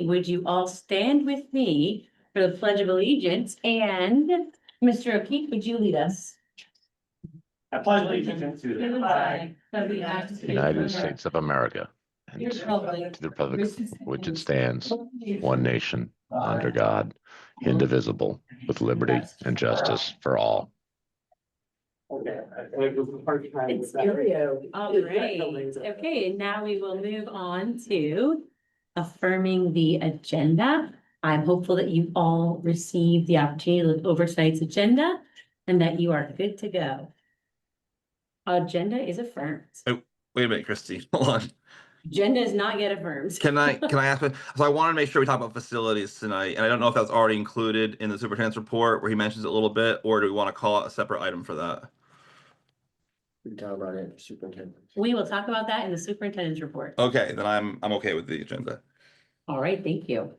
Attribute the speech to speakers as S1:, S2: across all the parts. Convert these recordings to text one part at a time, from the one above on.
S1: Would you all stand with me for the Pledge of Allegiance? And Mr. O'Keefe, would you lead us?
S2: I pledge allegiance to the flag
S1: of the
S3: United States of America, and to the republic which it stands, one nation, under God, indivisible, with liberty and justice for all.
S2: Okay.
S1: It's stereo. All right. Okay, and now we will move on to affirming the agenda. I'm hopeful that you all received the opportunity to look over tonight's agenda and that you are good to go. Agenda is affirmed.
S4: Oh, wait a minute, Christy, hold on.
S1: Agenda is not yet affirmed.
S4: Can I ask, so I want to make sure we talk about facilities tonight, and I don't know if that's already included in the superintendent's report where he mentions it a little bit, or do we want to call it a separate item for that?
S2: We can talk about it, superintendent.
S1: We will talk about that in the superintendent's report.
S4: Okay, then I'm okay with the agenda.
S1: All right, thank you.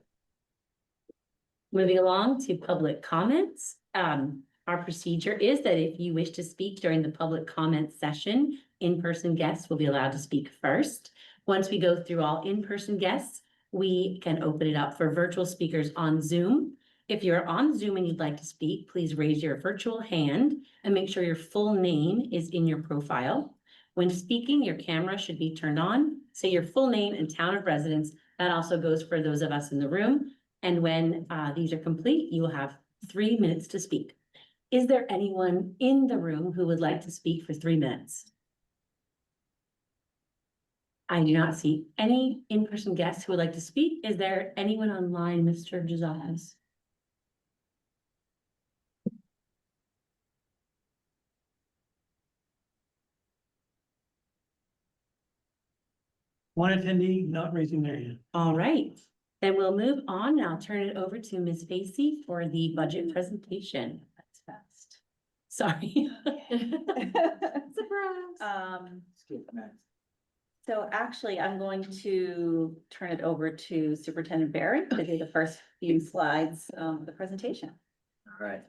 S1: Moving along to public comments. Our procedure is that if you wish to speak during the public comment session, in-person guests will be allowed to speak first. Once we go through all in-person guests, we can open it up for virtual speakers on Zoom. If you're on Zoom and you'd like to speak, please raise your virtual hand and make sure your full name is in your profile. When speaking, your camera should be turned on. Say your full name and town of residence. That also goes for those of us in the room. And when these are complete, you will have 3 minutes to speak. Is there anyone in the room who would like to speak for 3 minutes? I do not see any in-person guests who would like to speak. Is there anyone online, Mr. Josias?
S2: One attendee not raising their hand.
S1: All right, then we'll move on. I'll turn it over to Ms. Facey for the budget presentation. That's fast. Sorry.
S5: Surprise. So actually, I'm going to turn it over to Superintendent Barry to do the first few slides of the presentation.
S6: All right.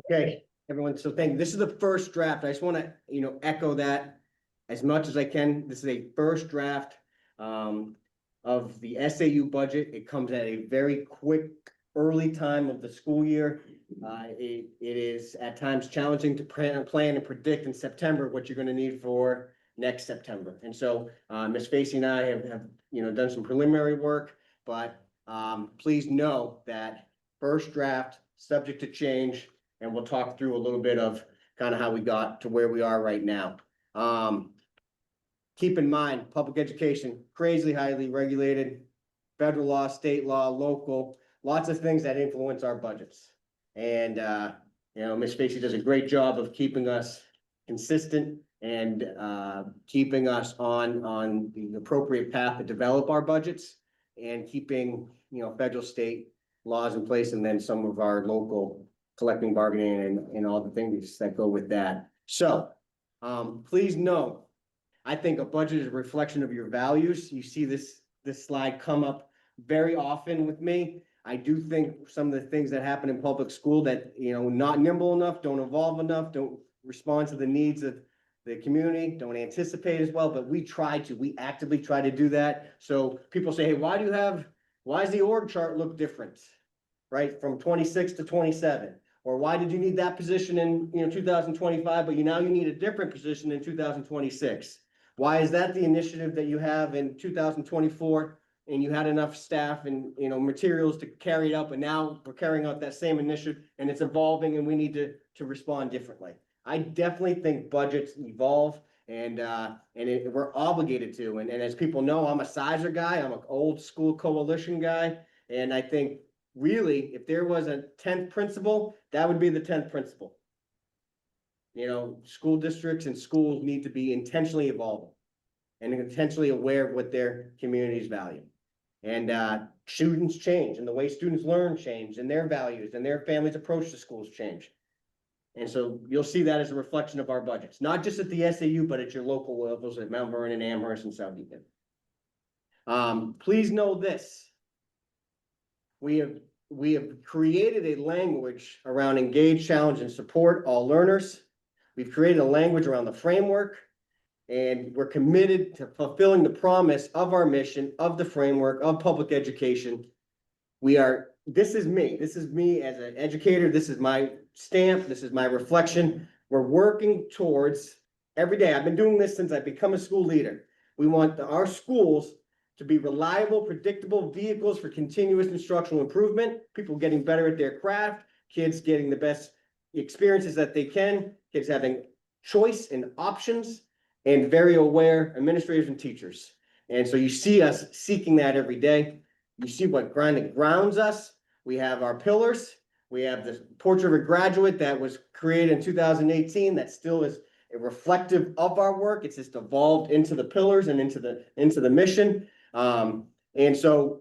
S6: Okay, everyone, so this is the first draft. I just want to, echo that as much as I can. This is a first draft of the SAU budget. It comes at a very quick, early time of the school year. It is at times challenging to plan and predict in September what you're going to need for next September. And so Ms. Facey and I have done some preliminary work, but please know that first draft, subject to change, and we'll talk through a little bit of kind of how we got to where we are right now. Keep in mind, public education, crazily highly regulated, federal law, state law, local, lots of things that influence our budgets. And, Ms. Facey does a great job of keeping us consistent and keeping us on the appropriate path to develop our budgets and keeping, federal, state laws in place, and then some of our local collective bargaining and all the things that go with that. So please know, I think a budget is a reflection of your values. You see this slide come up very often with me. I do think some of the things that happen in public school that, not nimble enough, don't evolve enough, don't respond to the needs of the community, don't anticipate as well, but we actively try to do that. So people say, hey, why does the org chart look different, right? From 26 to 27, or why did you need that position in, 2025, but now you need a different position in 2026? Why is that the initiative that you have in 2024? And you had enough staff and, materials to carry it up, and now we're carrying out that same initiative and it's evolving and we need to respond differently. I definitely think budgets evolve and we're obligated to. And as people know, I'm a Sizer guy. I'm an old school coalition guy. And I think really, if there was a 10th principle, that would be the 10th principle. School districts and schools need to be intentionally evolving and intentionally aware of what their communities value. And students change, and the way students learn change, and their values and their families' approach to schools change. And so you'll see that as a reflection of our budgets, not just at the SAU, but at your local levels at Mount Vernon, Amherst, and South Deacon. Please know this. We have created a language around engage, challenge, and support all learners. We've created a language around the framework. And we're committed to fulfilling the promise of our mission, of the framework, of public education. This is me as an educator, this is my stamp, this is my reflection. We're working towards, every day, I've been doing this since I've become a school leader. We want our schools to be reliable, predictable vehicles for continuous instructional improvement, people getting better at their craft, kids getting the best experiences that they can, kids having choice and options, and very aware administrators and teachers. And so you see us seeking that every day. You see what grounds us. We have our pillars. We have the portrait of a graduate that was created in 2018 that still is reflective of our work. It's just evolved into the pillars and into the mission. And so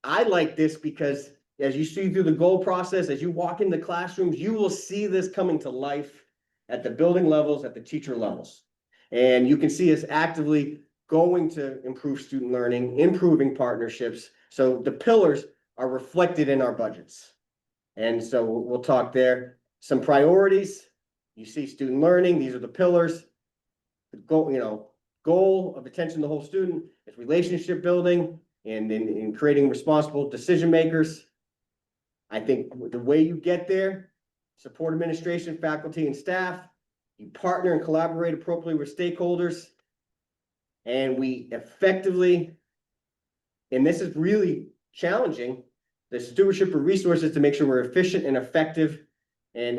S6: I like this because as you see through the goal process, as you walk into classrooms, you will see this coming to life at the building levels, at the teacher levels. And you can see us actively going to improve student learning, improving partnerships. So the pillars are reflected in our budgets. And so we'll talk there. Some priorities, you see student learning, these are the pillars. The goal of attention to the whole student is relationship building and in creating responsible decision makers. I think the way you get there, support administration, faculty, and staff. You partner and collaborate appropriately with stakeholders. And we effectively, and this is really challenging, the stewardship of resources to make sure we're efficient and effective. And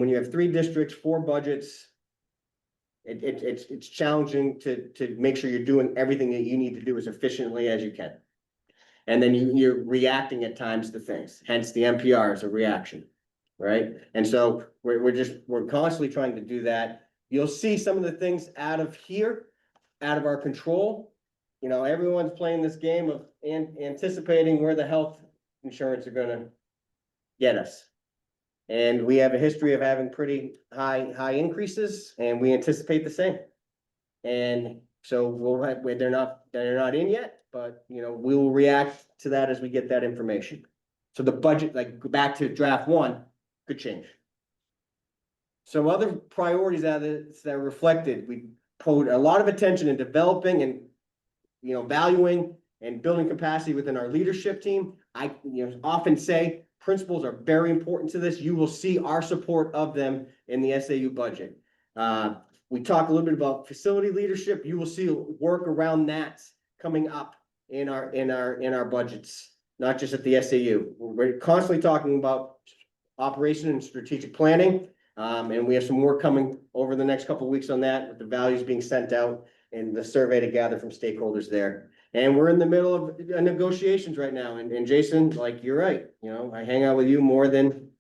S6: when you have 3 districts, 4 budgets, it's challenging to make sure you're doing everything that you need to do as efficiently as you can. And then you're reacting at times to things, hence the NPR is a reaction, right? And so we're constantly trying to do that. You'll see some of the things out of here, out of our control. You know, everyone's playing this game of anticipating where the health insurance are gonna get us. And we have a history of having pretty high increases, and we anticipate the same. And so they're not in yet, but we will react to that as we get that information. So the budget, like go back to draft 1, could change. Some other priorities out of this that are reflected, we put a lot of attention in developing and valuing and building capacity within our leadership team. I often say principals are very important to this. You will see our support of them in the SAU budget. We talk a little bit about facility leadership. You will see work around that coming up in our budgets, not just at the SAU. We're constantly talking about operation and strategic planning. And we have some work coming over the next couple of weeks on that, with the values being sent out and the survey to gather from stakeholders there. And we're in the middle of negotiations right now. And Jason, like, you're right. I hang out with you more than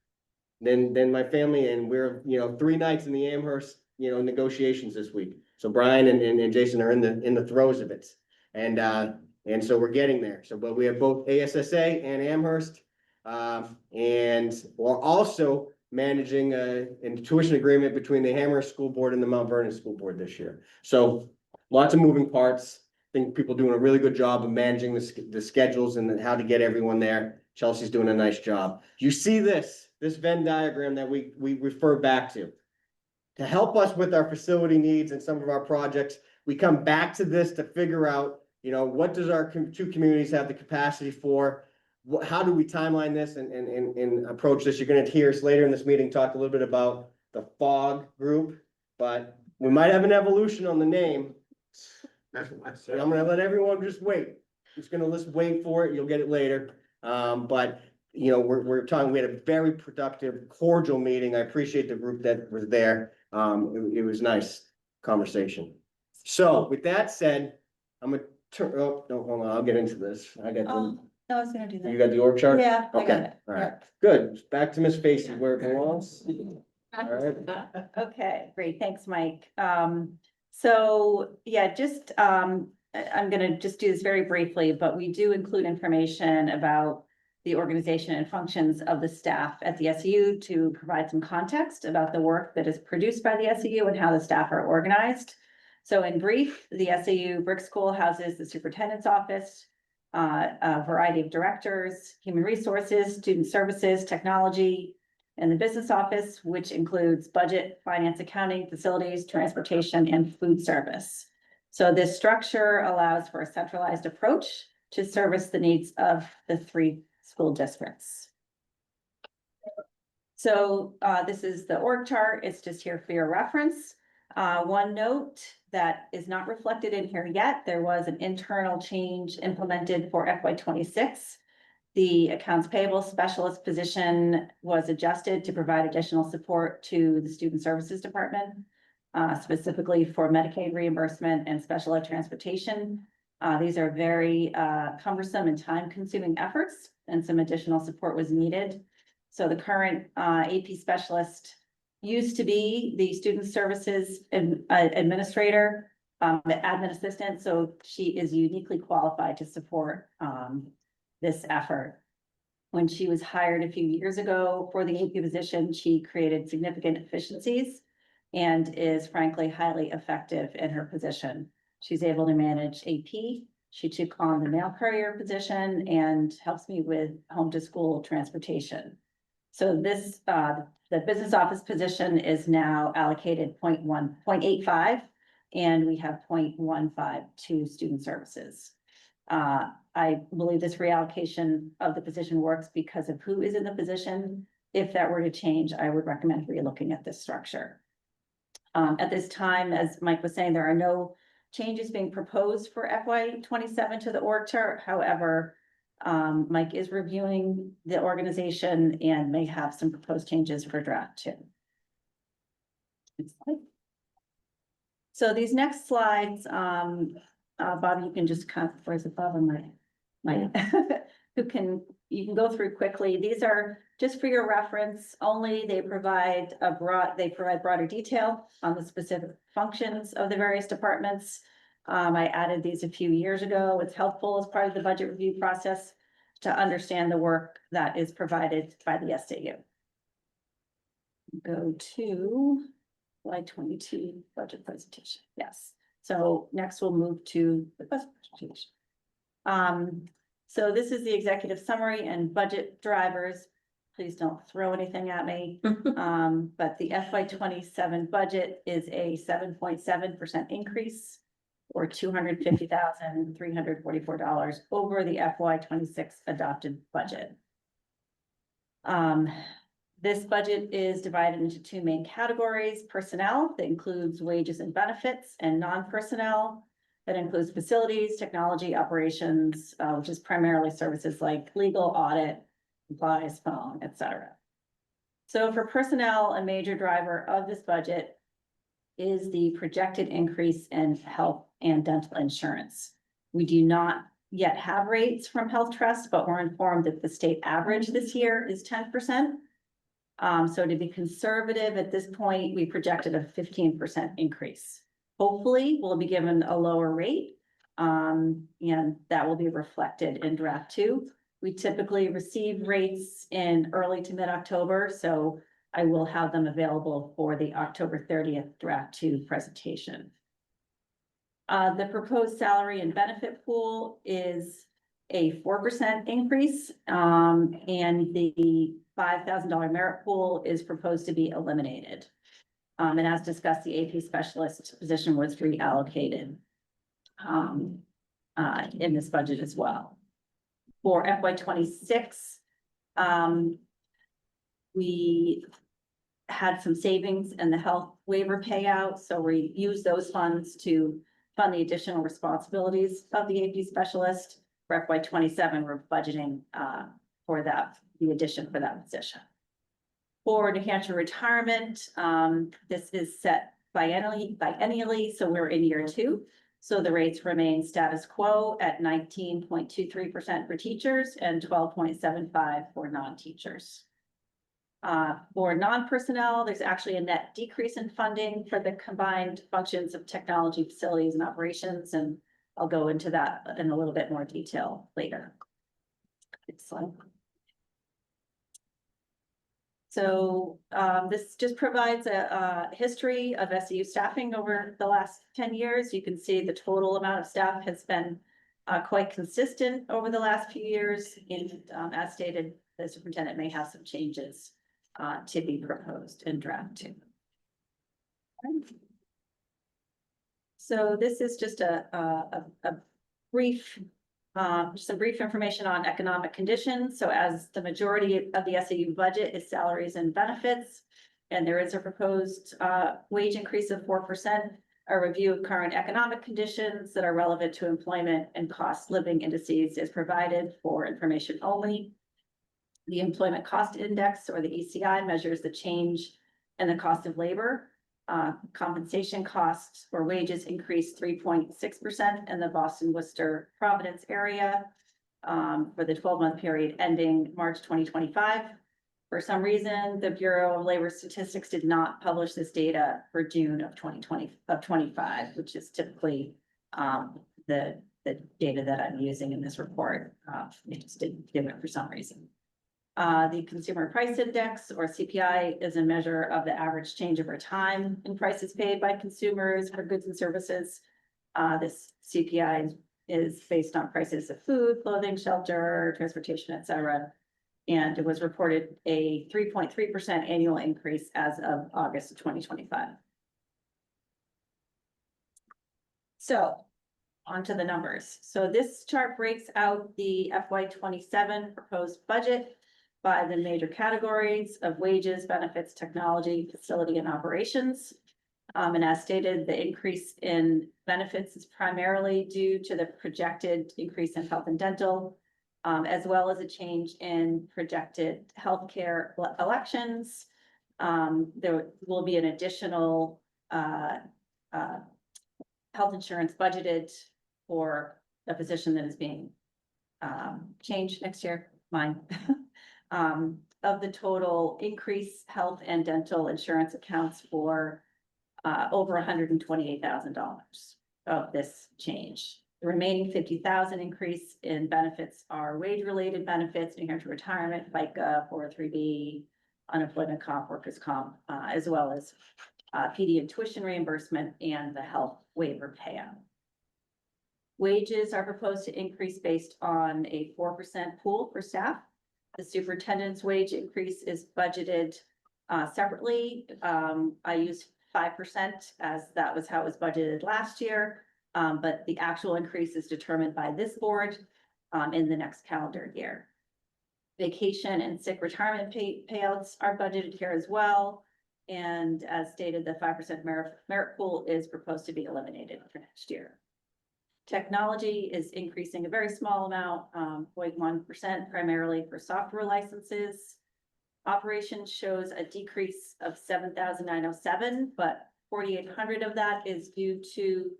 S6: my family. And we're, 3 nights in the Amherst, negotiations this week. So Brian and Jason are in the throes of it. And so we're getting there. But we have both ASSA and Amherst. And we're also managing a tuition agreement between the Amherst School Board and the Mount Vernon School Board this year. So lots of moving parts. I think people doing a really good job of managing the schedules and how to get everyone there. Chelsea's doing a nice job. You see this Venn diagram that we refer back to help us with our facility needs and some of our projects. We come back to this to figure out, what does our 2 communities have the capacity for? How do we timeline this and approach this? You're going to hear us later in this meeting talk a little bit about the FOG group, but we might have an evolution on the name. So I'm going to let everyone just wait. Just going to wait for it. You'll get it later. But we're talking. We had a very productive, cordial meeting. I appreciate the group that was there. It was nice conversation. So with that said, I'm gonna turn. Oh no, hold on. I'll get into this. I got.
S5: No, I was gonna do that.
S6: You got the org chart?
S5: Yeah, I got
S6: Okay,
S5: it.
S6: all right, good. Back to Miss Facey where it belongs. All right.
S5: Okay, great. Thanks, Mike. So yeah, I'm gonna just do this very briefly, but we do include information about the organization and functions of the staff at the SAU to provide some context about the work that is produced by the SAU and how the staff are organized. So in brief, the SAU Brick School houses the superintendent's office, a variety of directors, human resources, student services, technology, and the business office, which includes budget, finance, accounting, facilities, transportation, and food service. So this structure allows for a centralized approach to service the needs of the 3 school districts. So this is the org chart. It's just here for your reference. One note that is not reflected in here yet, there was an internal change implemented for FY 26. The accounts payable specialist position was adjusted to provide additional support to the student services department, specifically for Medicaid reimbursement and special ed transportation. These are very cumbersome and time-consuming efforts, and some additional support was needed. So the current AP specialist used to be the student services administrator, the admin assistant, so she is uniquely qualified to support this effort. When she was hired a few years ago for the AP position, she created significant efficiencies and is frankly highly effective in her position. She's able to manage AP. She took on the mail courier position and helps me with home to school transportation. So this, the business office position is now allocated 0.85, and we have 0.15 to student services. I believe this reallocation of the position works because of who is in the position. If that were to change, I would recommend relooking at this structure. At this time, as Mike was saying, there are no changes being proposed for FY 27 to the org chart. However, Mike is reviewing the organization and may have some proposed changes for draft 2. So these next slides, Bob, you can just kind of, where's it, Bob, and Mike, you can go through quickly. These are just for your reference only. They provide broader detail on the specific functions of the various departments. I added these a few years ago. It's helpful as part of the budget review process to understand the work that is provided by the SAU. Go to slide 22, budget presentation. Yes. So next we'll move to the budget presentation. So this is the executive summary and budget drivers. Please don't throw anything at me. But the FY 27 budget is a 7.7% increase, or $250,344 over the FY 26 adopted budget. This budget is divided into 2 main categories: personnel, that includes wages and benefits, and non-personnel, that includes facilities, technology, operations, which is primarily services like legal, audit, supplies, phone, etc. So for personnel, a major driver of this budget is the projected increase in health and dental insurance. We do not yet have rates from Health Trust, but we're informed that the state average this year is 10%. So to be conservative at this point, we projected a 15% increase. Hopefully, we'll be given a lower rate, and that will be reflected in draft 2. We typically receive rates in early to mid-October, so I will have them available for the October 30th draft 2 presentation. The proposed salary and benefit pool is a 4% increase, and the $5,000 merit pool is proposed to be eliminated. And as discussed, the AP specialist position was reallocated in this budget as well. For FY 26, we had some savings in the health waiver payout, so we used those funds to fund the additional responsibilities of the AP specialist. For FY 27, we're budgeting for that, the addition for that position. For New Hampshire retirement, this is set biennially, so we're in year 2. So the rates remain status quo at 19.23% for teachers and 12.75% for non-teachers. For non-personnel, there's actually a net decrease in funding for the combined functions of technology, facilities, and operations, and I'll go into that in a little bit more detail later. Next slide. So this just provides a history of SAU staffing over the last 10 years. You can see the total amount of staff has been quite consistent over the last few years. And as stated, the superintendent may have some changes to be proposed in draft two. So this is just a brief, some brief information on economic conditions. So as the majority of the SAU budget is salaries and benefits, and there is a proposed wage increase of 4%, a review of current economic conditions that are relevant to employment and cost living indices is provided for information only. The Employment Cost Index, or the ECI, measures the change in the cost of labor. Compensation costs or wages increased 3.6% in the Boston, Worcester, Providence area for the 12-month period ending March 2025. For some reason, the Bureau of Labor Statistics did not publish this data for June of 2025, which is typically the data that I'm using in this report. It just didn't give it for some reason. The Consumer Price Index, or CPI, is a measure of the average change over time in prices paid by consumers for goods and services. This CPI is based on prices of food, clothing, shelter, transportation, et cetera. And it was reported a 3.3% annual increase as of August of 2025. So on to the numbers. So this chart breaks out the FY27 proposed budget by the major categories of wages, benefits, technology, facility, and operations. And as stated, the increase in benefits is primarily due to the projected increase in health and dental, as well as a change in projected healthcare elections. There will be an additional health insurance budgeted for a position that is being changed next year, mine. Of the total increase, health and dental insurance accounts for over $128,000 of this change. The remaining 50,000 increase in benefits are wage-related benefits, New Hampshire retirement, FICA, 403B, unemployment comp, workers' comp, as well as PD and tuition reimbursement and the health waiver payout. Wages are proposed to increase based on a 4% pool for staff. The superintendent's wage increase is budgeted separately. I used 5% as that was how it was budgeted last year. But the actual increase is determined by this board in the next calendar year. Vacation and sick retirement payouts are budgeted here as well. And as stated, the 5% merit pool is proposed to be eliminated for next year. Technology is increasing a very small amount, 0.1%, primarily for software licenses. Operations shows a decrease of 7,907, but 4,800 of that is due to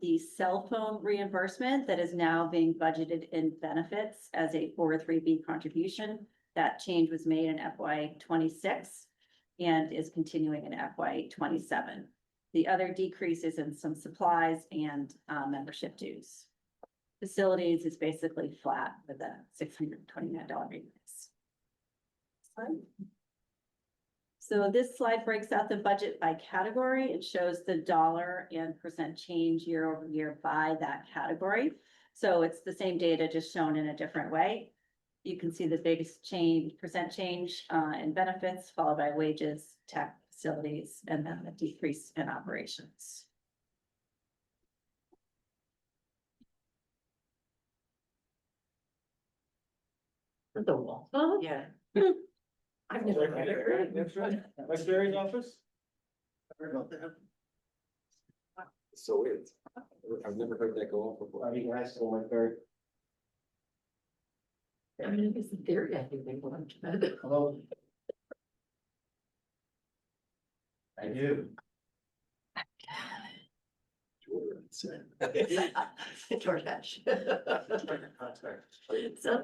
S5: the cell phone reimbursement that is now being budgeted in benefits as a 403B contribution. That change was made in FY26 and is continuing in FY27. The other decrease is in some supplies and membership dues. Facilities is basically flat with a $629 increase. So this slide breaks out the budget by category. It shows the dollar and percent change year over year by that category. So it's the same data, just shown in a different way. You can see the biggest change, percent change in benefits, followed by wages, tech, facilities, and then the decrease in operations.
S1: The wall.
S5: Yeah.
S1: I've never heard it.
S2: That's right. Vice Mayor's office? I heard about that.
S7: So weird. I've never heard that go off before.
S6: I mean, I still went there.
S1: I mean, it's in theory, I think they want to.
S6: Hello. I do.
S1: DoorDash. So,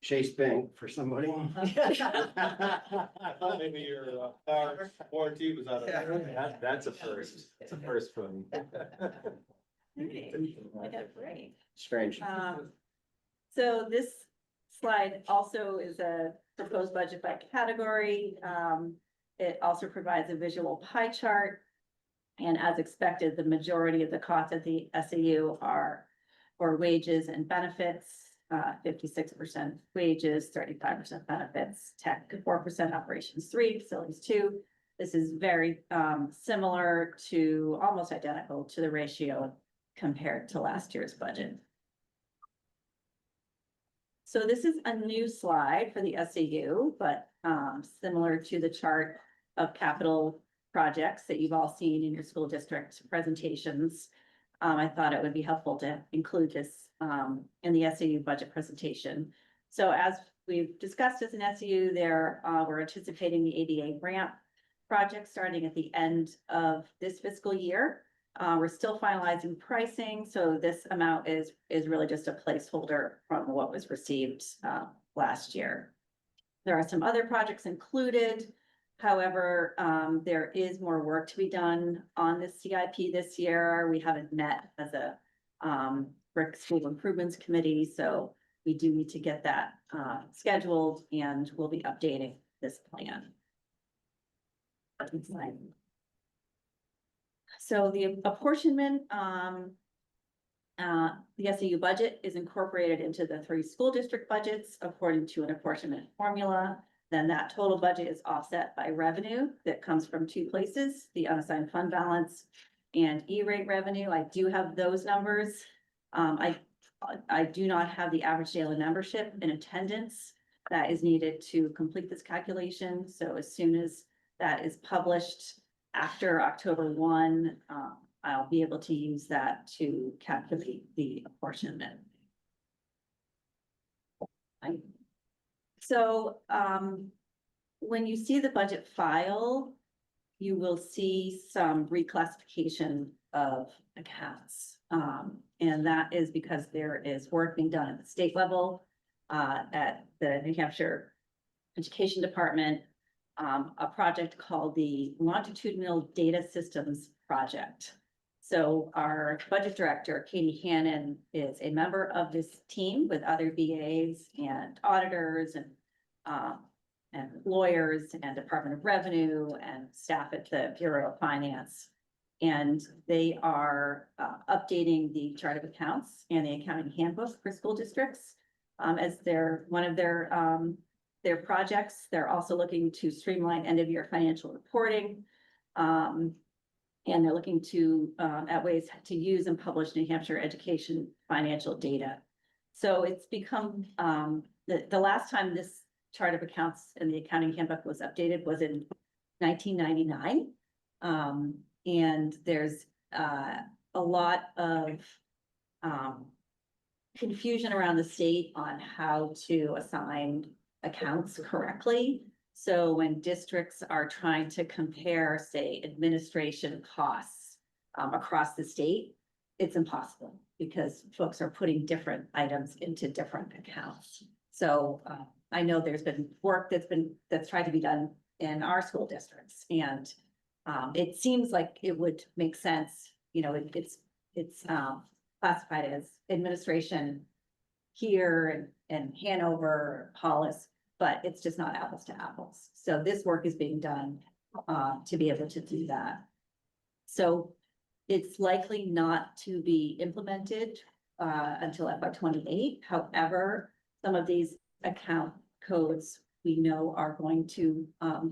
S6: Chase Bank for somebody.
S2: I thought maybe your car warranty was out of.
S7: That's a first. It's a first for me.
S5: Great.
S6: Strange.
S5: So this slide also is a proposed budget by category. It also provides a visual pie chart. And as expected, the majority of the costs of the SAU are for wages and benefits. 56% wages, 35% benefits, tech 4%, operations 3, facilities 2. This is very similar to, almost identical to the ratio compared to last year's budget. So this is a new slide for the SAU, but similar to the chart of capital projects that you've all seen in your school district presentations. I thought it would be helpful to include this in the SAU budget presentation. So as we've discussed as an SAU there, we're anticipating the ADA grant project starting at the end of this fiscal year. We're still finalizing pricing, so this amount is really just a placeholder from what was received last year. There are some other projects included. However, there is more work to be done on the CIP this year. We haven't met as a Brick School Improvements Committee, so we do need to get that scheduled, and we'll be updating this plan. Next slide. So the apportionment, the SAU budget is incorporated into the 3 school district budgets according to an apportionment formula. Then that total budget is offset by revenue that comes from 2 places, the unassigned fund balance and E-rate revenue. I do have those numbers. I do not have the average daily membership in attendance that is needed to complete this calculation. So as soon as that is published after October 1, I'll be able to use that to calculate the apportionment. So when you see the budget file, you will see some reclassification of accounts. And that is because there is work being done at the state level, at the New Hampshire Education Department, a project called the Longitudinal Data Systems Project. So our budget director, Katie Hannon, is a member of this team with other VAs and auditors and lawyers and Department of Revenue and staff at the Bureau of Finance. And they are updating the chart of accounts and the accounting handbook for school districts as one of their projects. They're also looking to streamline end of year financial reporting. And they're looking to at ways to use and publish New Hampshire education financial data. So it's become the last time this chart of accounts in the accounting handbook was updated was in 1999. And there's a lot of confusion around the state on how to assign accounts correctly. So when districts are trying to compare, say, administration costs across the state, it's impossible because folks are putting different items into different accounts. So I know there's been work that's tried to be done in our school districts, and it seems like it would make sense. You know, it's classified as administration here and Hanover, Hollis, but it's just not apples to apples. So this work is being done to be able to do that. So it's likely not to be implemented until FY28. However, some of these account codes we know are going to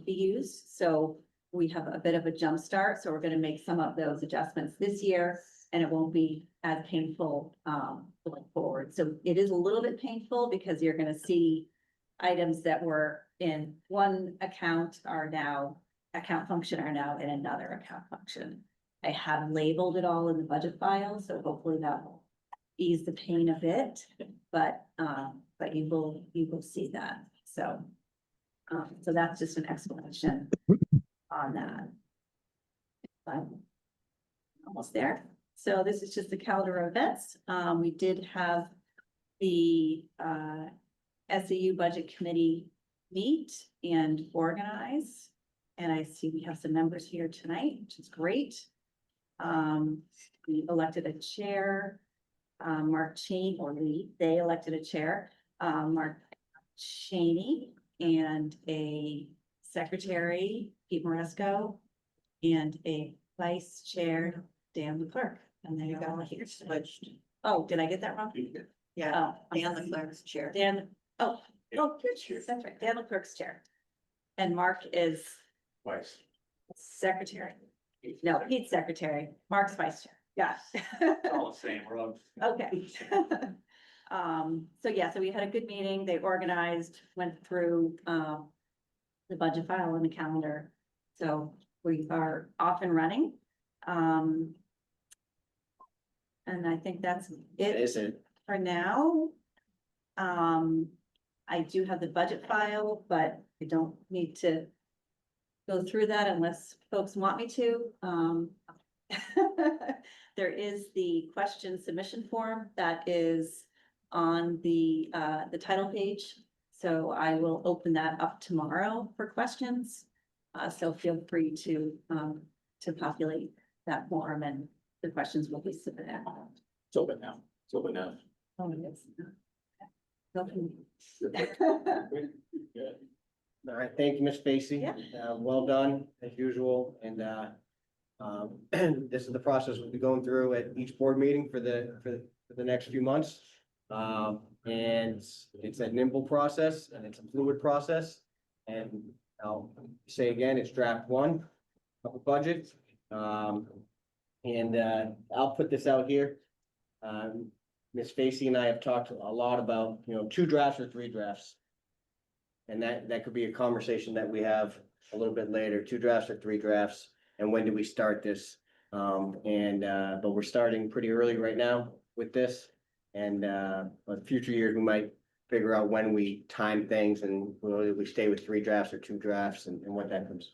S5: be used. So we have a bit of a jump start. So we're going to make some of those adjustments this year, and it won't be as painful going forward. So it is a little bit painful because you're going to see items that were in one account account function are now in another account function. I have labeled it all in the budget file, so hopefully that will ease the pain a bit, but you will see that. So that's just an explanation on that. I'm almost there. So this is just the calendar of events. We did have the SAU Budget Committee meet and organize. And I see we have some members here tonight, which is great. We elected a chair, Mark Cheney, they elected a chair, Mark Cheney, and a secretary, Pete Moresco, and a vice chair, Dan the clerk. And there you go. Here's switched. Oh, did I get that wrong? Yeah, Dan the clerk's chair. Dan, oh, you're chair, that's right, Dan the clerk's chair. And Mark is
S2: Twice.
S5: secretary. No, Pete's secretary, Mark's vice chair, yeah.
S2: All the same, we're all.
S5: Okay. So yeah, so we had a good meeting, they organized, went through, the budget file and the calendar. So we are off and running. And I think that's it
S6: Is it?
S5: for now. I do have the budget file, but I don't need to go through that unless folks want me to. There is the question submission form that is on the title page. So I will open that up tomorrow for questions. So feel free to populate that form and the questions will be submitted.
S7: It's open now. It's open now.
S5: Oh, it is. Okay.
S7: Good.
S6: All right, thank you, Ms. Spacey.
S5: Yeah.
S6: Well done, as usual, and, this is the process we'll be going through at each board meeting for the next few months. And it's a nimble process, and it's a fluid process, and I'll say again, it's draft one of the budget. And, I'll put this out here. Ms. Spacey and I have talked a lot about, 2 drafts or 3 drafts. And that could be a conversation that we have a little bit later, 2 drafts or 3 drafts, and when do we start this? But we're starting pretty early right now with this. And, but future years, we might figure out when we time things and whether we stay with 3 drafts or 2 drafts and what that comes.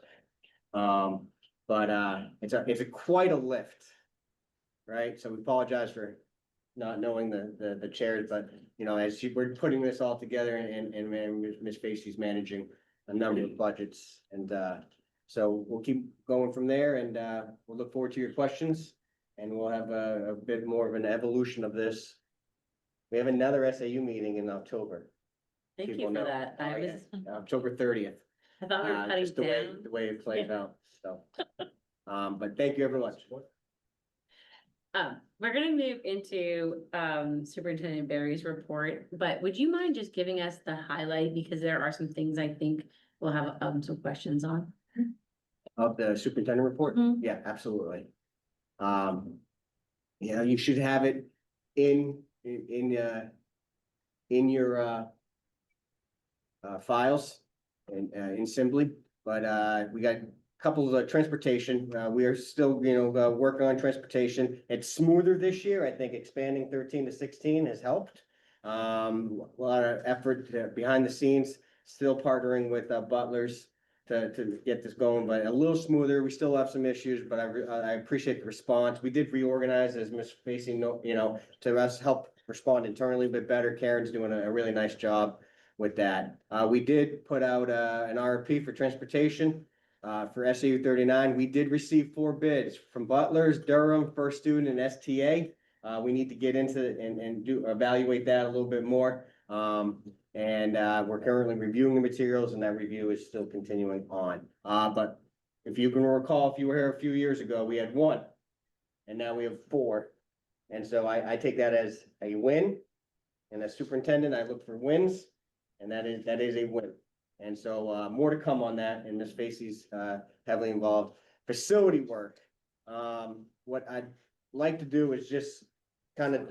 S6: But it's a quite a lift. Right, so we apologize for not knowing the chairs, but as we're putting this all together and Ms. Spacey's managing a number of budgets. And so we'll keep going from there and we'll look forward to your questions. And we'll have a bit more of an evolution of this. We have another SAU meeting in October.
S1: Thank you
S6: People
S1: for
S6: know.
S1: that.
S6: Oh, yeah. October 30th.
S1: I thought we were cutting
S6: Just the
S1: down.
S6: way it plays out, so. But thank you very much.
S1: We're gonna move into Superintendent Barry's report, but would you mind just giving us the highlight? Because there are some things I think we'll have some questions on.
S6: Of the superintendent report?
S1: Mhm.
S6: Yeah, absolutely. You should have it in your files and in Simply, but we got a couple of transportation. We are still, working on transportation. It's smoother this year. I think expanding 13 to 16 has helped. A lot of effort behind the scenes, still partnering with Butlers to get this going, but a little smoother. We still have some issues, but I appreciate the response. We did reorganize, as Ms. Spacey, to us help respond internally a bit better. Karen's doing a really nice job with that. We did put out an RFP for transportation for SAU 39. We did receive 4 bids from Butlers, Durham, First Student, and STA. We need to get into and evaluate that a little bit more. We're currently reviewing the materials and that review is still continuing on. But if you can recall, if you were here a few years ago, we had 1 and now we have 4. And so I take that as a win. And as superintendent, I look for wins and that is a win. And so more to come on that, and Ms. Spacey's heavily involved. Facility work. What I'd like to do is just kind of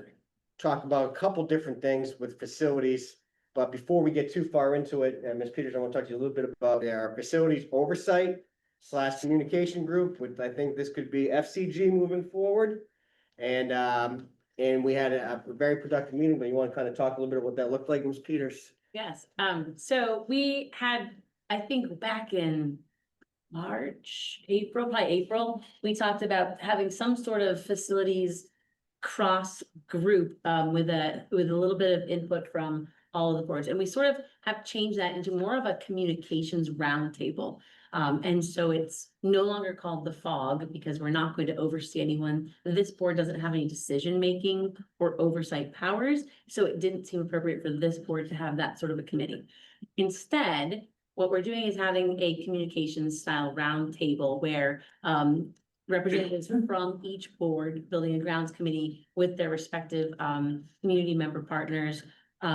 S6: talk about a couple different things with facilities. But before we get too far into it, Ms. Peters, I want to talk to you a little bit about our facilities oversight / communication group, which I think this could be FCG moving forward. And we had a very productive meeting, but you want to kind of talk a little bit about what that looked like, Ms. Peters?
S1: Yes, so we had, I think back in March, probably April, we talked about having some sort of facilities cross group with a little bit of input from all of the boards. And we sort of have changed that into more of a communications roundtable. And so it's no longer called the FOG because we're not going to oversee anyone. This board doesn't have any decision-making or oversight powers, so it didn't seem appropriate for this board to have that sort of a committee. Instead, what we're doing is having a communications style roundtable where representatives from each board, building and grounds committee with their respective community member partners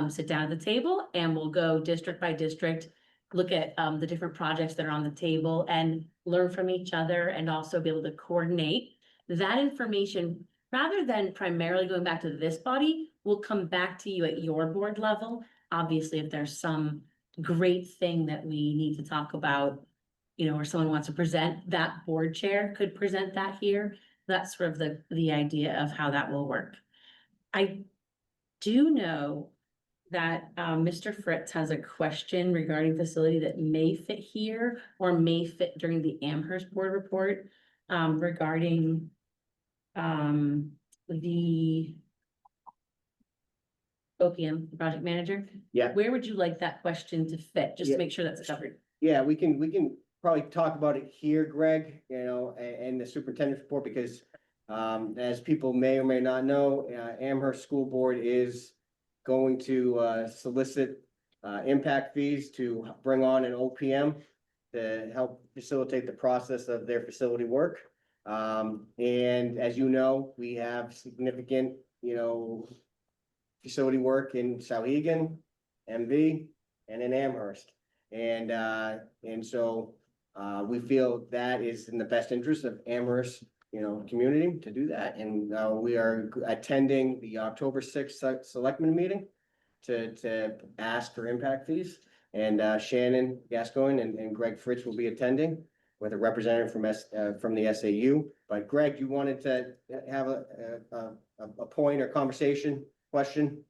S1: sit down at the table, and we'll go district by district, look at the different projects that are on the table and learn from each other, and also be able to coordinate that information. Rather than primarily going back to this body, we'll come back to you at your board level. Obviously, if there's some great thing that we need to talk about, or someone wants to present, that board chair could present that here. That's sort of the idea of how that will work. I do know that Mr. Fritz has a question regarding facility that may fit here or may fit during the Amherst board report regarding the OPM, the project manager.
S6: Yeah.
S1: Where would you like that question to fit? Just to
S6: Yeah.
S1: make sure that's covered.
S6: Yeah, we can probably talk about it here, Greg, and the superintendent's report, because as people may or may not know, Amherst School Board is going to solicit impact fees to bring on an OPM to help facilitate the process of their facility work. And as you know, we have significant, facility work in Sauhegan, MV, and in Amherst. And so we feel that is in the best interest of Amherst, community to do that. And we are attending the October 6th selectmen meeting to ask for impact fees. And Shannon Gascoigne and Greg Fritz will be attending with a representative from the SAU. But Greg, you wanted to have a point or conversation, question?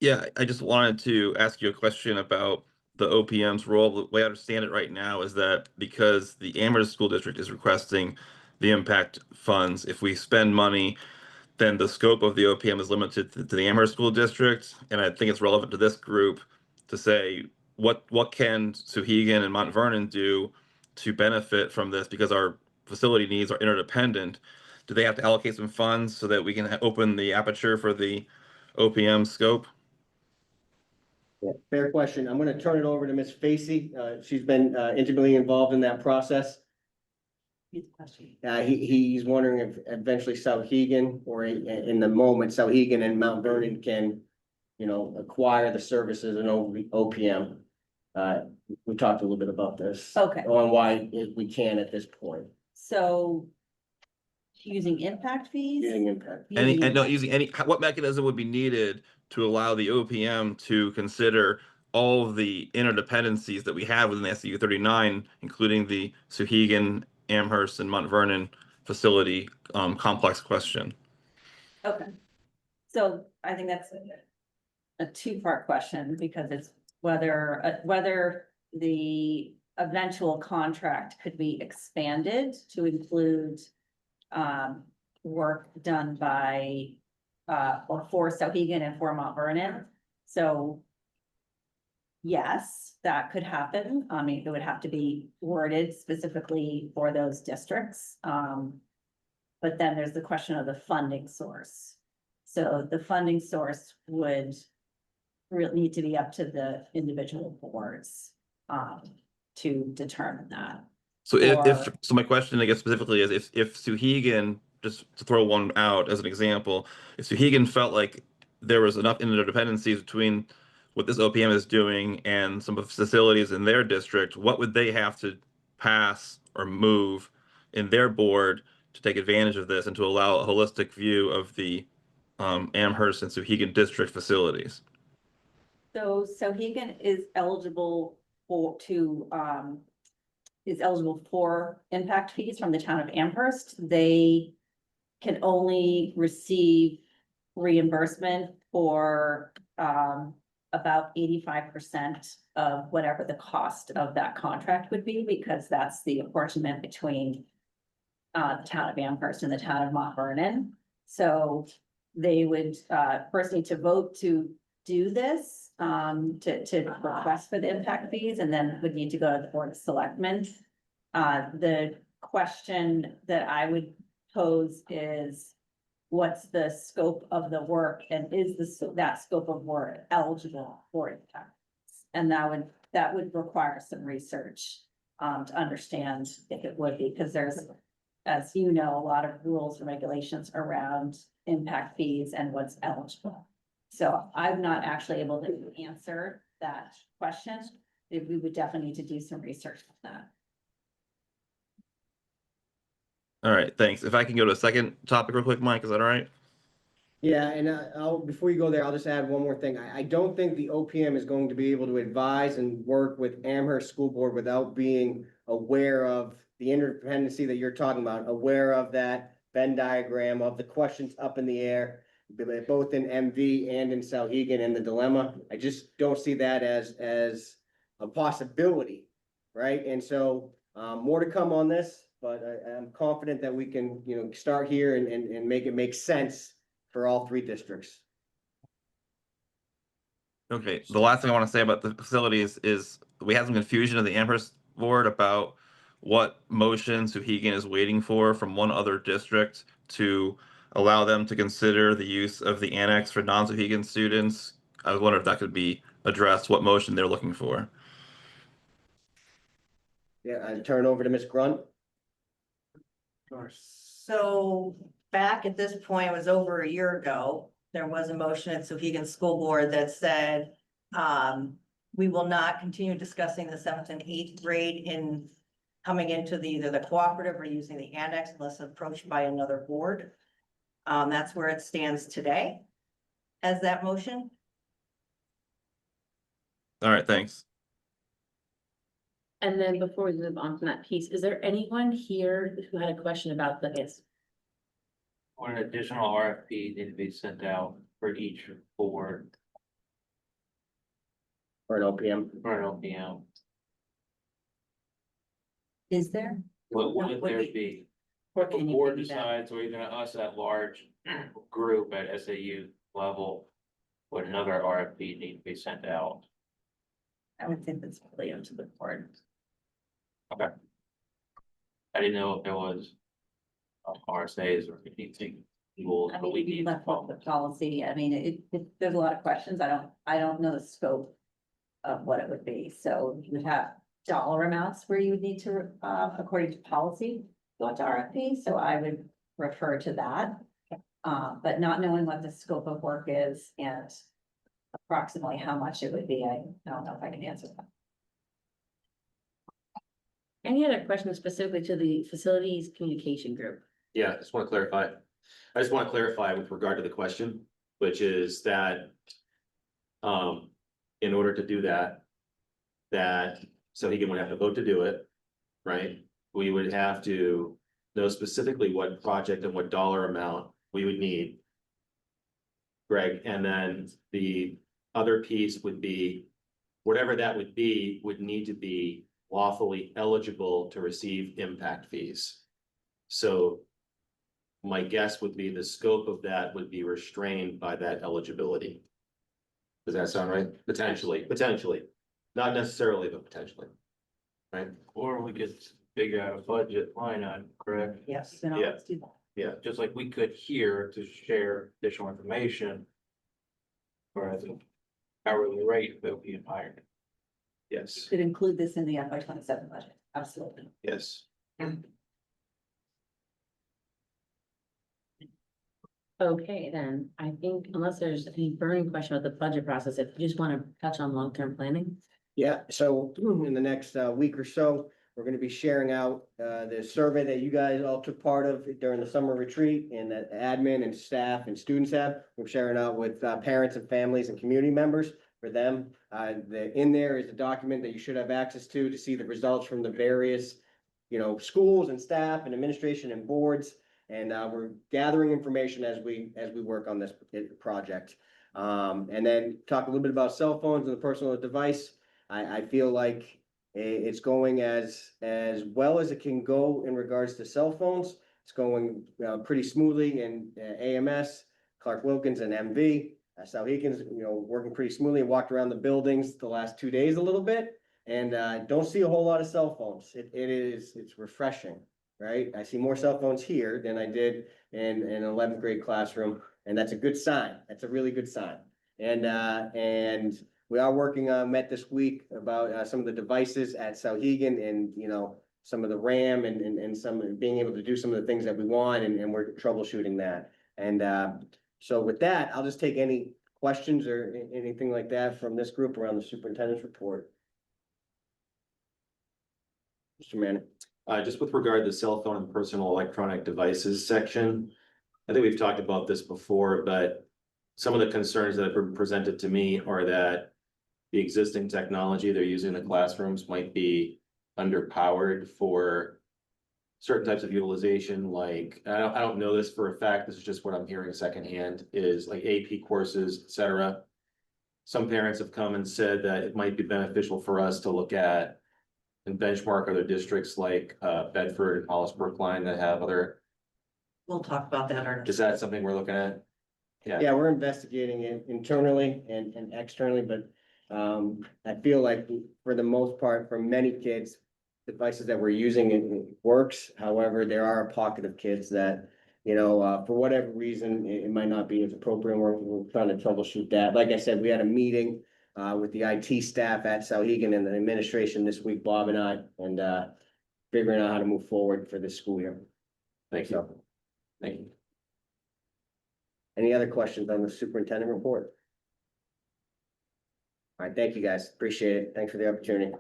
S4: Yeah, I just wanted to ask you a question about the OPM's role. The way I understand it right now is that because the Amherst School District is requesting the impact funds, if we spend money, then the scope of the OPM is limited to the Amherst School District. And I think it's relevant to this group to say, what can Sauhegan and Mount Vernon do to benefit from this? Because our facility needs are interdependent. Do they have to allocate some funds so that we can open the aperture for the OPM scope?
S6: Yeah, fair question. I'm gonna turn it over to Ms. Facey. She's been intimately involved in that process. He's wondering if eventually Sauhegan, or in the moment, Sauhegan and Mount Vernon can, acquire the services and OPM. We talked a little bit about this.
S5: Okay.
S6: On why we can at this point,
S5: So using impact fees?
S6: using impact.
S4: What mechanism would be needed to allow the OPM to consider all of the interdependencies that we have within the SAU 39, including the Sauhegan, Amherst, and Mount Vernon facility complex question?
S5: Okay. So I think that's a two-part question, because it's whether the eventual contract could be expanded to include work done by or for Sauhegan and for Mount Vernon. So yes, that could happen. I mean, it would have to be worded specifically for those districts. But then there's the question of the funding source. So the funding source would really need to be up to the individual boards to determine that.
S4: So so my question, I guess, specifically is if Sauhegan, just to throw one out as an example, if Sauhegan felt like there was enough interdependencies between what this OPM is doing and some of the facilities in their district, what would they have to pass or move in their board to take advantage of this and to allow a holistic view of the Amherst and Sauhegan district facilities?
S5: So Sauhegan is eligible for impact fees from the town of Amherst. They can only receive reimbursement for about 85% of whatever the cost of that contract would be, because that's the apportionment between the town of Amherst and the town of Mount Vernon. So they would first need to vote to do this, to request for the impact fees, and then would need to go to the Board of Selectmen. The question that I would pose is, what's the scope of the work, and is that scope of work eligible for impact? And that would require some research to understand if it would be, because there's as you know, a lot of rules and regulations around impact fees and what's eligible. So I'm not actually able to answer that question. We would definitely need to do some research on that.
S4: All right, thanks. If I can go to a second topic real quick, Mike, is that all right?
S6: Yeah, and before you go there, I'll just add one more thing. I don't think the OPM is going to be able to advise and work with Amherst School Board without being aware of the interdependency that you're talking about, aware of that Venn diagram of the questions up in the air, both in MV and in Sauhegan and the dilemma. I just don't see that as a possibility, right? And so, more to come on this, but I'm confident that we can, start here and make it make sense for all three districts.
S4: Okay, the last thing I want to say about the facilities is we had some confusion in the Amherst board about what motion Sauhegan is waiting for from one other district to allow them to consider the use of the annex for non-Sauhegan students. I was wondering if that could be addressed, what motion they're looking for.
S6: Yeah, I turn it over to Ms. Grunt.
S8: So back at this point, it was over a year ago, there was a motion at Sauhegan School Board that said, we will not continue discussing the 7th and 8th grade in coming into either the cooperative or using the annex unless approached by another board. That's where it stands today as that motion.
S4: All right, thanks.
S1: And then before we move on from that piece, is there anyone here who had a question about the, yes?
S2: Or an additional RFP need to be sent out for each board
S6: Or an OPM.
S2: for an OPM.
S5: Is there?
S2: What
S5: What
S2: would
S5: would
S2: there
S5: we-
S2: be?
S5: Or
S2: The
S5: can you
S2: board
S5: give me that?
S2: decides, or even us at large group at SAU level, would another RFP need to be sent out?
S5: I would think that's really up to the board.
S2: I didn't know if there was RSAs or anything. Rules,
S5: I
S2: but
S5: mean,
S2: we
S5: we
S2: need.
S5: left off the policy. I mean, there's a lot of questions. I don't know the scope of what it would be. So you would have dollar amounts where you would need to, according to policy, go to RFP. So I would refer to that. But not knowing what the scope of work is and approximately how much it would be, I don't know if I can answer that.
S1: Any other questions specifically to the facilities communication group?
S7: Yeah, I just want to clarify. I just want to clarify with regard to the question, which is that. In order to do that. So he would have to vote to do it, right? We would have to know specifically what project and what dollar amount we would need. Greg, and then the other piece would be, whatever that would be, would need to be lawfully eligible to receive impact fees. So my guess would be the scope of that would be restrained by that eligibility. Does that sound right? Potentially, not necessarily, but potentially. Right?
S2: Or we could figure out a budget line item, correct?
S5: Yes. Then
S7: Yeah.
S5: let's do that.
S7: Yeah,
S2: Just like we could here to share additional information. For the hourly rate that would be hired.
S7: yes,
S5: Could include this in the FY 27 budget. Absolutely.
S7: yes.
S1: Okay, then, I think unless there's any burning question about the budget process, if you just want to touch on long-term planning.
S6: Yeah, so in the next week or so, we're gonna be sharing out the survey that you guys all took part of during the summer retreat and that admin and staff and students have. We're sharing out with parents and families and community members for them. In there is a document that you should have access to see the results from the various, schools and staff and administration and boards. And we're gathering information as we work on this project. And then talk a little bit about cell phones and the personal device. I feel like it's going as well as it can go in regards to cell phones. It's going pretty smoothly in AMS, Clark Wilkins and MV. Sauhegan's, working pretty smoothly. Walked around the buildings the last 2 days a little bit and don't see a whole lot of cell phones. It's refreshing, right? I see more cell phones here than I did in an 11th grade classroom, and that's a good sign. That's a really good sign. And we are working met this week about some of the devices at Sauhegan and, some of the RAM and some, being able to do some of the things that we want, and we're troubleshooting that. And, so with that, I'll just take any questions or anything like that from this group around the superintendent's report. Mr. Manning.
S7: Just with regard to cell phone and personal electronic devices section, I think we've talked about this before, but some of the concerns that have been presented to me are that the existing technology they're using in the classrooms might be underpowered for certain types of utilization, like, I don't know this for a fact, this is just what I'm hearing secondhand, is like AP courses, et cetera. Some parents have come and said that it might be beneficial for us to look at and benchmark other districts like Bedford and Hollis Brookline that have other,
S8: We'll talk about that. Our
S7: is that something we're looking at?
S6: Yeah, we're investigating it internally and externally, but I feel like for the most part, for many kids, devices that we're using, it works. However, there are a pocket of kids that, you know, for whatever reason, it might not be as appropriate. We're trying to troubleshoot that. Like I said, we had a meeting with the IT staff at Sauhegan and the administration this week, Bob and I, and figuring out how to move forward for this school year.
S7: Thank you. Thank you.
S6: Any other questions on the superintendent report? All right, thank you, guys. Appreciate it. Thanks for the opportunity.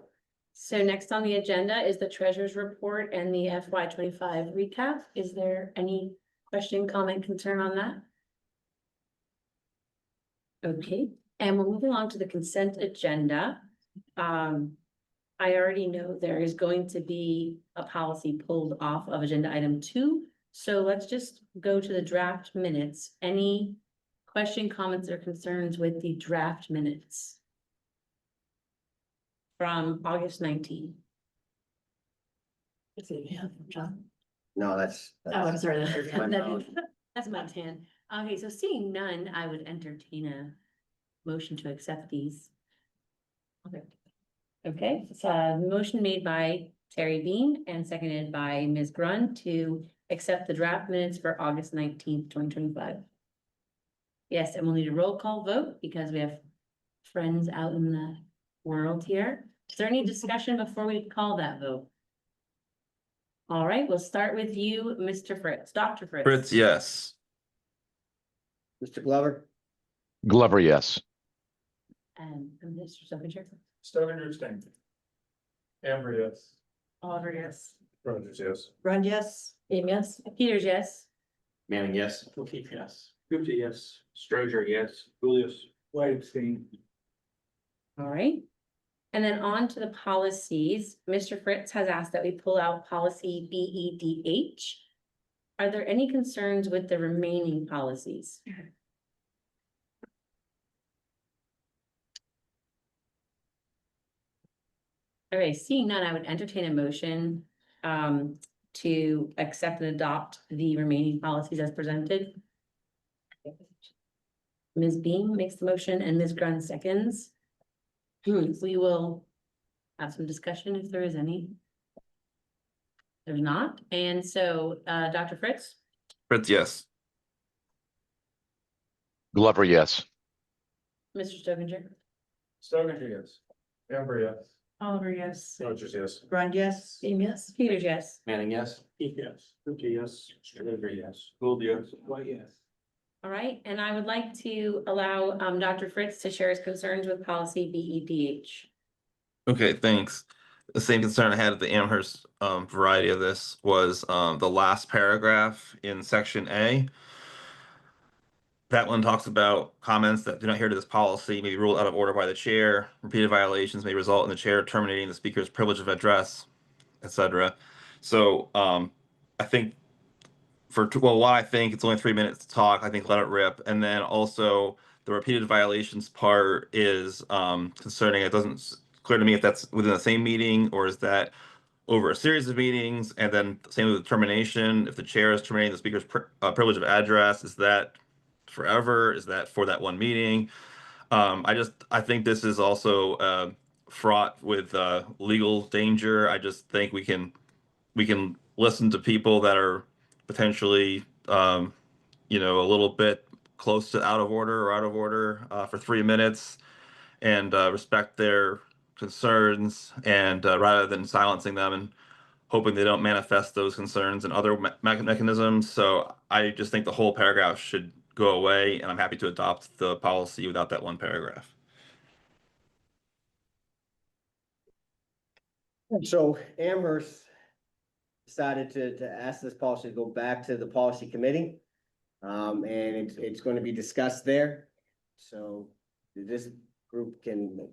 S1: So next on the agenda is the treasurer's report and the FY 25 recap. Is there any question, comment, concern on that? Okay, and we're moving on to the consent agenda. I already know there is going to be a policy pulled off of agenda item 2. So let's just go to the draft minutes. Any question, comments, or concerns with the draft minutes from August 19th? John?
S6: No, that's.
S1: Oh, I'm sorry,
S6: my knowledge.
S1: that's my 10. Okay, so seeing none, I would entertain a motion to accept these. Okay, so motion made by Terry Bean and seconded by Ms. Grund to accept the draft minutes for August 19th, 2025. Yes, and we'll need a roll call vote because we have friends out in the world here. Is there any discussion before we call that vote? All right, we'll start with you, Mr. Fritz, Dr. Fritz.
S4: Fritz, yes.
S6: Mr. Glover?
S3: Glover, yes.
S1: And Mr. Stovinger.
S2: Stover, abstain. Amber, yes.
S1: Oliver, yes.
S2: Rogers, yes.
S8: Run, yes.
S1: Amy, yes. Peters, yes.
S7: Manning, yes.
S2: O'Keefe, yes. Gupta, yes. Stroger, yes. Julius. White, abstain.
S1: All right. And then on to the policies. Mr. Fritz has asked that we pull out policy BEDH. Are there any concerns with the remaining policies? Okay, seeing none, I would entertain a motion to accept and adopt the remaining policies as presented. Ms. Beam makes the motion and Ms. Grund seconds. We will have some discussion if there is any. There's not, and so Dr. Fritz,
S4: Fritz, yes.
S3: Glover, yes.
S1: Mr. Stovinger.
S2: Stover, yes. Amber, yes.
S1: Oliver, yes.
S2: Rogers, yes.
S8: Run, yes.
S1: Amy, yes. Peters, yes.
S7: Manning, yes.
S2: Keith, yes. Gupta, yes. Stroger, yes. Gould, yes. White, yes.
S1: All right, and I would like to allow Dr. Fritz to share his concerns with policy BEDH.
S4: Okay, thanks. The same concern I had at the Amherst variety of this was the last paragraph in section A. That one talks about comments that do not adhere to this policy may be ruled out of order by the chair. Repeated violations may result in the chair terminating the speaker's privilege of address, etc. So I think I think it's only 3 minutes to talk. I think let it rip. And then also the repeated violations part is concerning. It doesn't clear to me if that's within the same meeting or is that over a series of meetings. And then same with the termination. If the chair is terminating the speaker's privilege of address, is that forever? Is that for that one meeting? I think this is also fraught with legal danger. I just think we can listen to people that are potentially a little bit close to out of order for 3 minutes and respect their concerns and rather than silencing them and hoping they don't manifest those concerns in other mechanisms. So I just think the whole paragraph should go away, and I'm happy to adopt the policy without that one paragraph.
S6: So Amherst decided to ask this policy to go back to the policy committee. And it's going to be discussed there. So this group can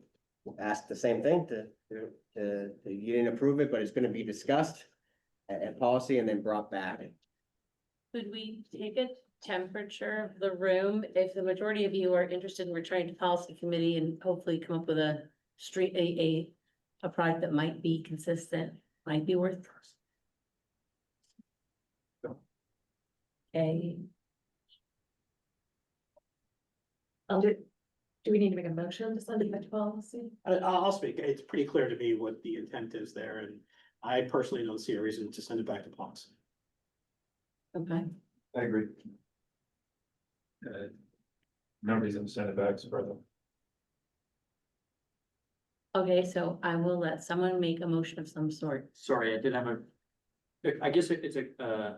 S6: ask the same thing you didn't approve it, but it's going to be discussed at policy and then brought back.
S1: Could we take a temperature of the room? If the majority of you are interested in returning to policy committee and hopefully come up with a product that might be consistent, might be worth. Okay.
S9: Do we need to make a motion to send it back to policy?
S10: I'll speak. It's pretty clear to me what the intent is there, and I personally don't see a reason to send it back to policy.
S1: Okay,
S2: I agree. No reason to send it back to further.
S1: okay, so I will let someone make a motion of some sort.
S11: Sorry, I did have I guess it's a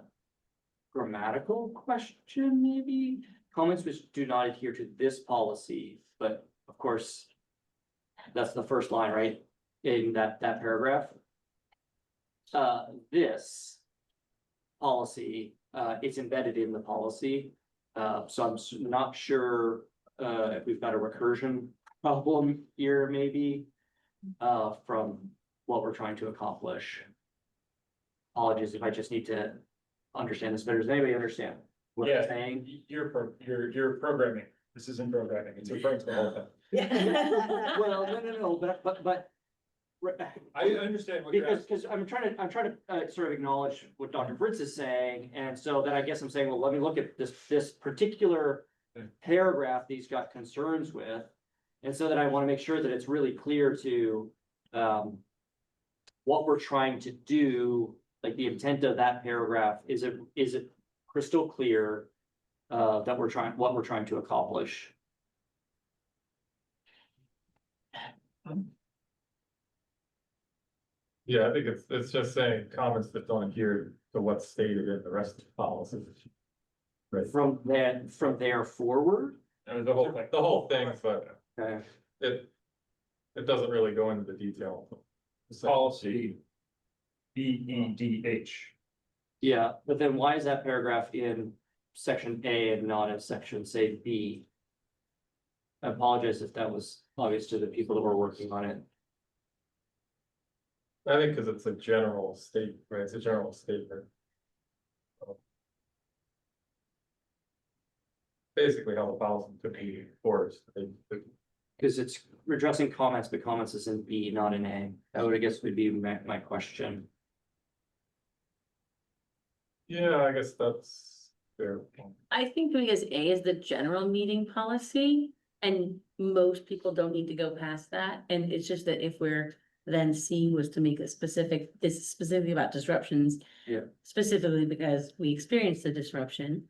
S11: grammatical question, maybe? Comments which do not adhere to this policy, but of course, that's the first line, right? In that paragraph. This policy, it's embedded in the policy. So I'm not sure, if we've got a recursion problem here, maybe, from what we're trying to accomplish. Apologies if I just need to understand this better. Does anybody understand what I'm saying?
S2: You're programming. This isn't programming. It's referring to the whole thing.
S11: Well, no, but.
S2: I understand what you're asking.
S11: Because I'm trying to sort of acknowledge what Dr. Fritz is saying, and so then I guess I'm saying, well, let me look at this particular paragraph that he's got concerns with. And so that I want to make sure that it's really clear to what we're trying to do, like the intent of that paragraph, is it crystal clear that what we're trying to accomplish?
S2: Yeah, I think it's just saying comments that don't adhere to what's stated in the rest of the policy. Right.
S11: From there forward?
S2: And the whole thing, but
S11: Okay.
S2: it doesn't really go into the detail. Policy. BEDH.
S11: Yeah, but then why is that paragraph in section A and not in section, say, B? I apologize if that was obvious to the people that were working on it.
S2: I think because it's a general state, right? It's a general statement. Basically how the policy could be enforced.
S11: Because it's addressing comments, but comments is in B, not in A. That would, I guess, would be my question.
S2: Yeah, I guess that's fair.
S1: I think because A is the general meeting policy, and most people don't need to go past that, and it's just that if we're. Then C was to make it specific, this is specifically about disruptions.
S11: Yeah.
S1: Specifically because we experienced the disruption.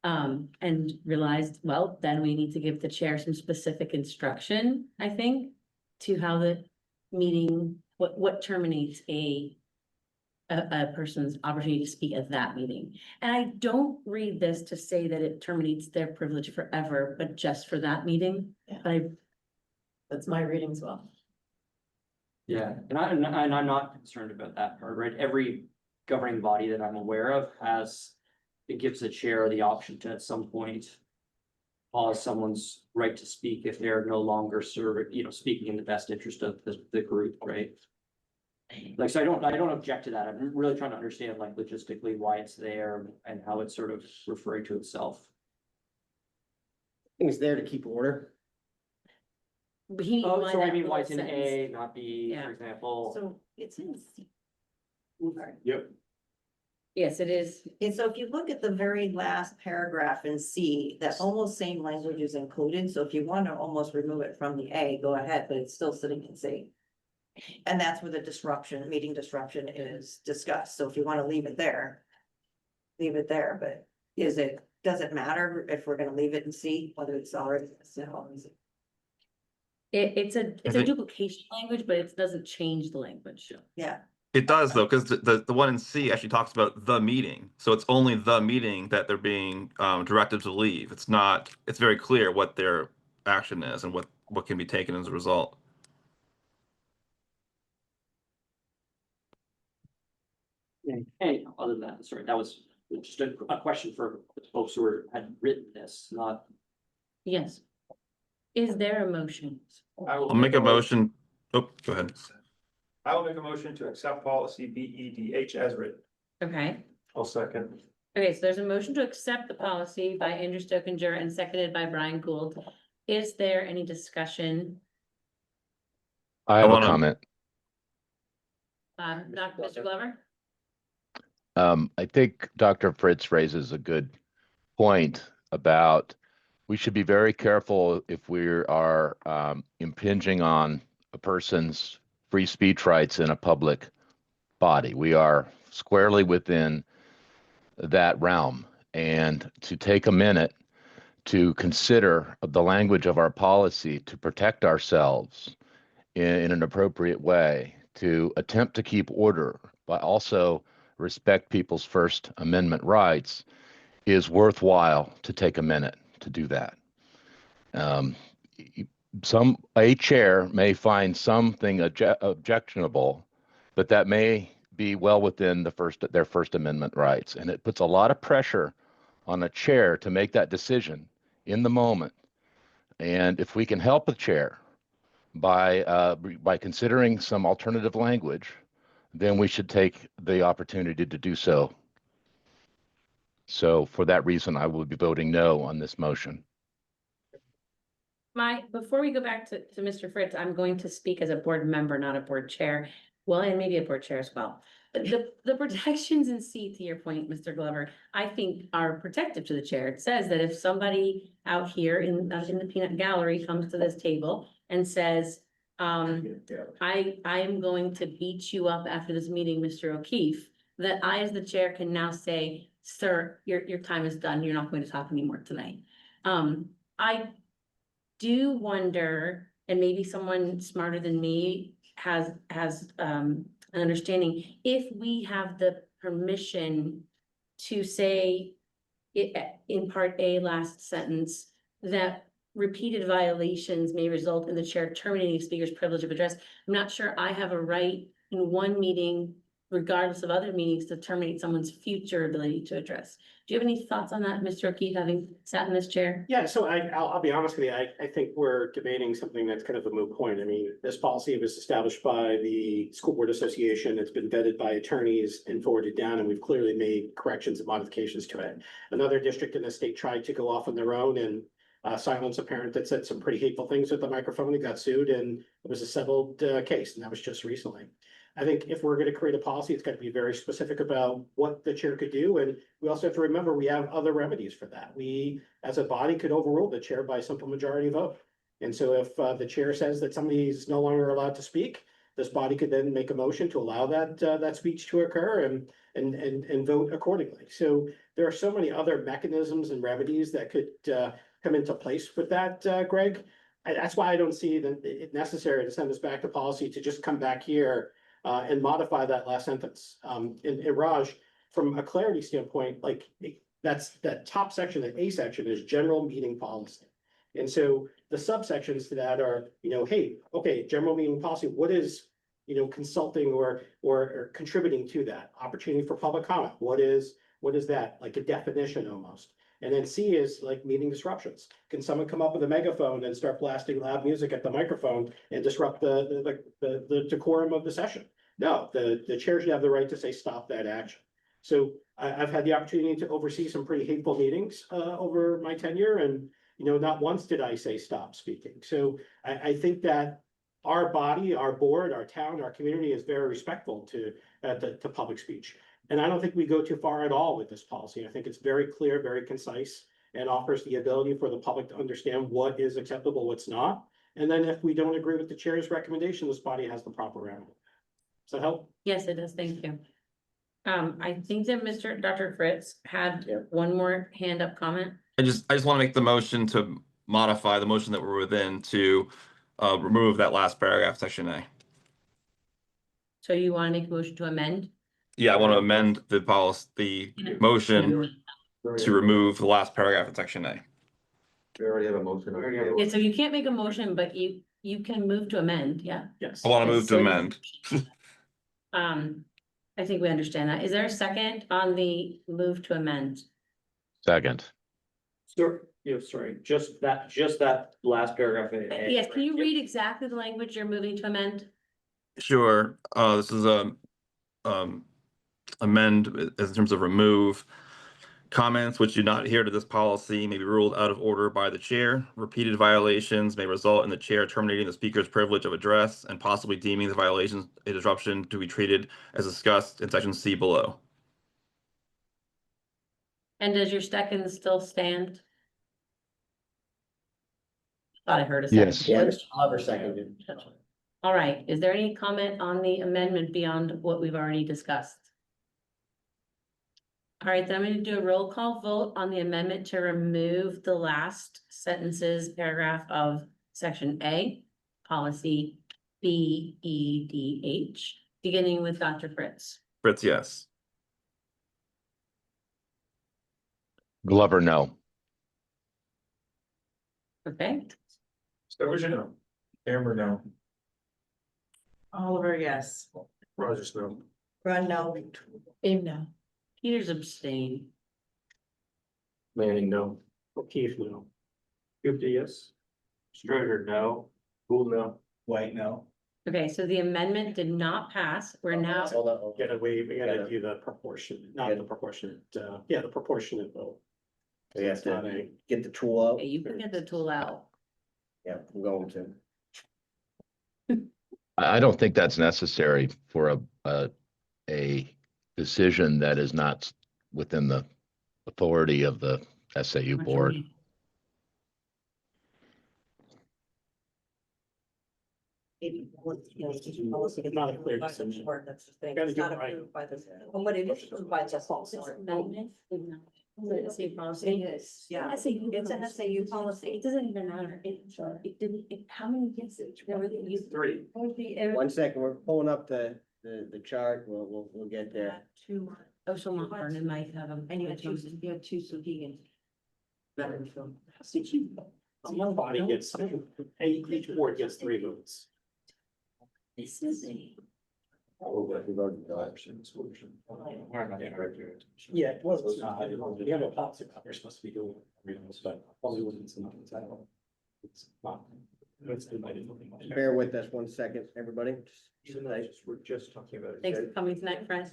S1: And realized, well, then we need to give the chair some specific instruction, I think. To how the meeting, what terminates a person's opportunity to speak at that meeting. And I don't read this to say that it terminates their privilege forever, but just for that meeting.
S9: Yeah. That's my reading as well.
S11: Yeah, and I'm not concerned about that part, right? Every governing body that I'm aware of it gives the chair the option to at some point pause someone's right to speak if they're no longer speaking in the best interest of the group, right? Like, so I don't object to that. I'm really trying to understand, like, logistically why it's there and how it's sort of referring to itself.
S6: I think it's there to keep order.
S11: Oh, so I mean, why it's in
S1: sentence.
S11: A, not B,
S1: Yeah.
S11: for example.
S8: So it's in C.
S2: Yep.
S1: Yes, it is.
S8: And so if you look at the very last paragraph in C, that almost same language is included. So if you want to almost remove it from the A, go ahead, but it's still sitting in C. And that's where the meeting disruption is discussed. So if you want to leave it there, leave it there, but does it matter if we're gonna leave it in C, whether it's already?
S1: It's a
S4: think-
S1: duplication language, but it doesn't change the language.
S8: Yeah,
S4: It does though, because the one in C actually talks about the meeting. So it's only the meeting that they're being directed to leave. It's not, it's very clear what their action is and what can be taken as a result.
S11: Hey, other than that, sorry, that was just a question for the folks who had written this, not.
S1: Yes. Is there a motion?
S4: I'll make a motion. Oh, go ahead.
S2: I will make a motion to accept policy BEDH as written.
S1: Okay.
S2: I'll second.
S1: Okay, so there's a motion to accept the policy by Andrew Stokinger and seconded by Brian Gould. Is there any discussion?
S3: I have a
S4: wanna-
S3: comment.
S1: Mr. Glover?
S3: I think Dr. Fritz raises a good point about we should be very careful if we are impinging on a person's free speech rights in a public body. We are squarely within that realm. And to take a minute to consider the language of our policy to protect ourselves in an appropriate way, to attempt to keep order, but also respect people's First Amendment rights, is worthwhile to take a minute to do that. A chair may find something objectionable, but that may be well within their First Amendment rights. And it puts a lot of pressure on a chair to make that decision in the moment. And if we can help a chair by considering some alternative language, then we should take the opportunity to do so. So for that reason, I will be voting no on this motion.
S1: Before we go back to Mr. Fritz, I'm going to speak as a board member, not a board chair. Well, and maybe a board chair as well. The protections in C, to your point, Mr. Glover, I think are protective to the chair. It says that if somebody out here in the peanut gallery comes to this table and says, I am going to beat you up after this meeting, Mr. O'Keefe, that I, as the chair, can now say, sir, your time is done. You're not going to talk anymore tonight. I do wonder, and maybe someone smarter than me has an understanding, if we have the permission to say it in part A, last sentence, that repeated violations may result in the chair terminating a speaker's privilege of address. I'm not sure I have a right in one meeting, regardless of other meetings, to terminate someone's future ability to address. Do you have any thoughts on that, Mr. O'Keefe, having sat in this chair?
S10: Yeah, so I'll be honest with you, I think we're debating something that's kind of a moot point. I mean, this policy was established by the School Board Association. It's been vetted by attorneys and forwarded down, and we've clearly made corrections and modifications to it. Another district in the state tried to go off on their own and silence a parent that said some pretty hateful things with the microphone. They got sued, and it was a settled case, and that was just recently. I think if we're going to create a policy, it's got to be very specific about what the chair could do. And we also have to remember we have other remedies for that. We, as a body, could overrule the chair by simple majority vote. And so if the chair says that somebody is no longer allowed to speak, this body could then make a motion to allow that speech to occur and vote accordingly. So there are so many other mechanisms and remedies that could come into place with that, Greg. That's why I don't see it necessary to send this back to policy to just come back here and modify that last sentence. And Raj, from a clarity standpoint, like that's that top section, that A section is general meeting policy. And so the subsections to that are, hey, okay, general meeting policy, what is, consulting or contributing to that? Opportunity for public comment. What is that? Like a definition almost. And then C is like meeting disruptions. Can someone come up with a megaphone and start blasting loud music at the microphone and disrupt the decorum of the session? No, the chair should have the right to say, stop that action. So I've had the opportunity to oversee some pretty hateful meetings over my tenure, and not once did I say stop speaking. So I think that our body, our board, our town, our community is very respectful to public speech. And I don't think we go too far at all with this policy. I think it's very clear, very concise, and offers the ability for the public to understand what is acceptable, what's not. And then if we don't agree with the chair's recommendation, this body has the proper remedy. Does that help?
S1: Yes, it does. Thank you. I think that Dr. Fritz had one more hand up comment.
S4: I just want to make the motion to modify the motion that we're within to remove that last paragraph, section A.
S1: So you want to make a motion to amend?
S4: Yeah, I want to amend the policy, the motion to remove the last paragraph in section A.
S7: We already have a motion. on the table.
S1: Yeah, so you can't make a motion, but you can move to amend, yeah.
S10: Yes.
S4: I want to move to amend.
S1: I think we understand that. Is there a second on the move to amend?
S3: Second.
S11: Sorry, just that last paragraph.
S1: Yes, can you read exactly the language you're moving to amend?
S4: Sure, this is amend as in terms of remove. Comments which do not adhere to this policy may be ruled out of order by the chair. Repeated violations may result in the chair terminating the speaker's privilege of address and possibly deeming the violations a disruption to be treated as discussed in section C below.
S1: And does your second still stand? Thought I heard a
S3: Yes.
S1: second.
S6: Yeah, Mr. Glover seconded.
S1: All right, is there any comment on the amendment beyond what we've already discussed? All right, then I'm going to do a roll call vote on the amendment to remove the last sentences, paragraph of section A, policy BEDH, beginning with Dr. Fritz.
S4: Fritz, yes.
S3: Glover, no.
S1: Okay,
S2: Stover, no. Amber, no.
S9: Oliver, yes.
S2: Rogers, no.
S8: Run, no.
S9: Aim no.
S1: Peters abstain.
S2: Manning, no.
S10: O'Keefe, no.
S2: Gupta, yes. Strider, no. Cool, no. White, no.
S1: Okay, so the amendment did not pass. We're now,
S6: Hold on.
S10: We gotta
S6: Gotta-
S10: do the proportion, not the proportionate, the proportionate vote.
S6: We have
S10: It's not
S6: to
S10: a-
S6: get the tool out.
S1: okay, you can get the tool out.
S6: Yeah, I'm going to.
S3: I don't think that's necessary for a decision that is not within the authority of the SAU board.
S10: It's not a clear decision.
S8: That's the thing.
S10: Gotta
S8: It's
S10: do
S8: not
S10: it right.
S8: approved by this, but it is approved by this policy.
S1: Amendment is not- it's a policy.
S8: It is, yeah.
S1: SAU
S8: It's an SAU policy.
S1: It doesn't even matter. It didn't, how many gets it? There were you.
S2: Three.
S6: One second, we're pulling up the chart. We'll get there.
S8: Two.
S1: Oh, so Mount Vernon might have them.
S8: And you had two so he can.
S10: Better film. One body gets, each board gets 3 votes.
S1: This is a.
S10: Yeah, it was. You have a policy about you're supposed to be doing, but probably wasn't enough entitled. It's not. It's invited.
S6: Bear with us one second, everybody.
S2: We're just talking about.
S1: Thanks for coming tonight, friends.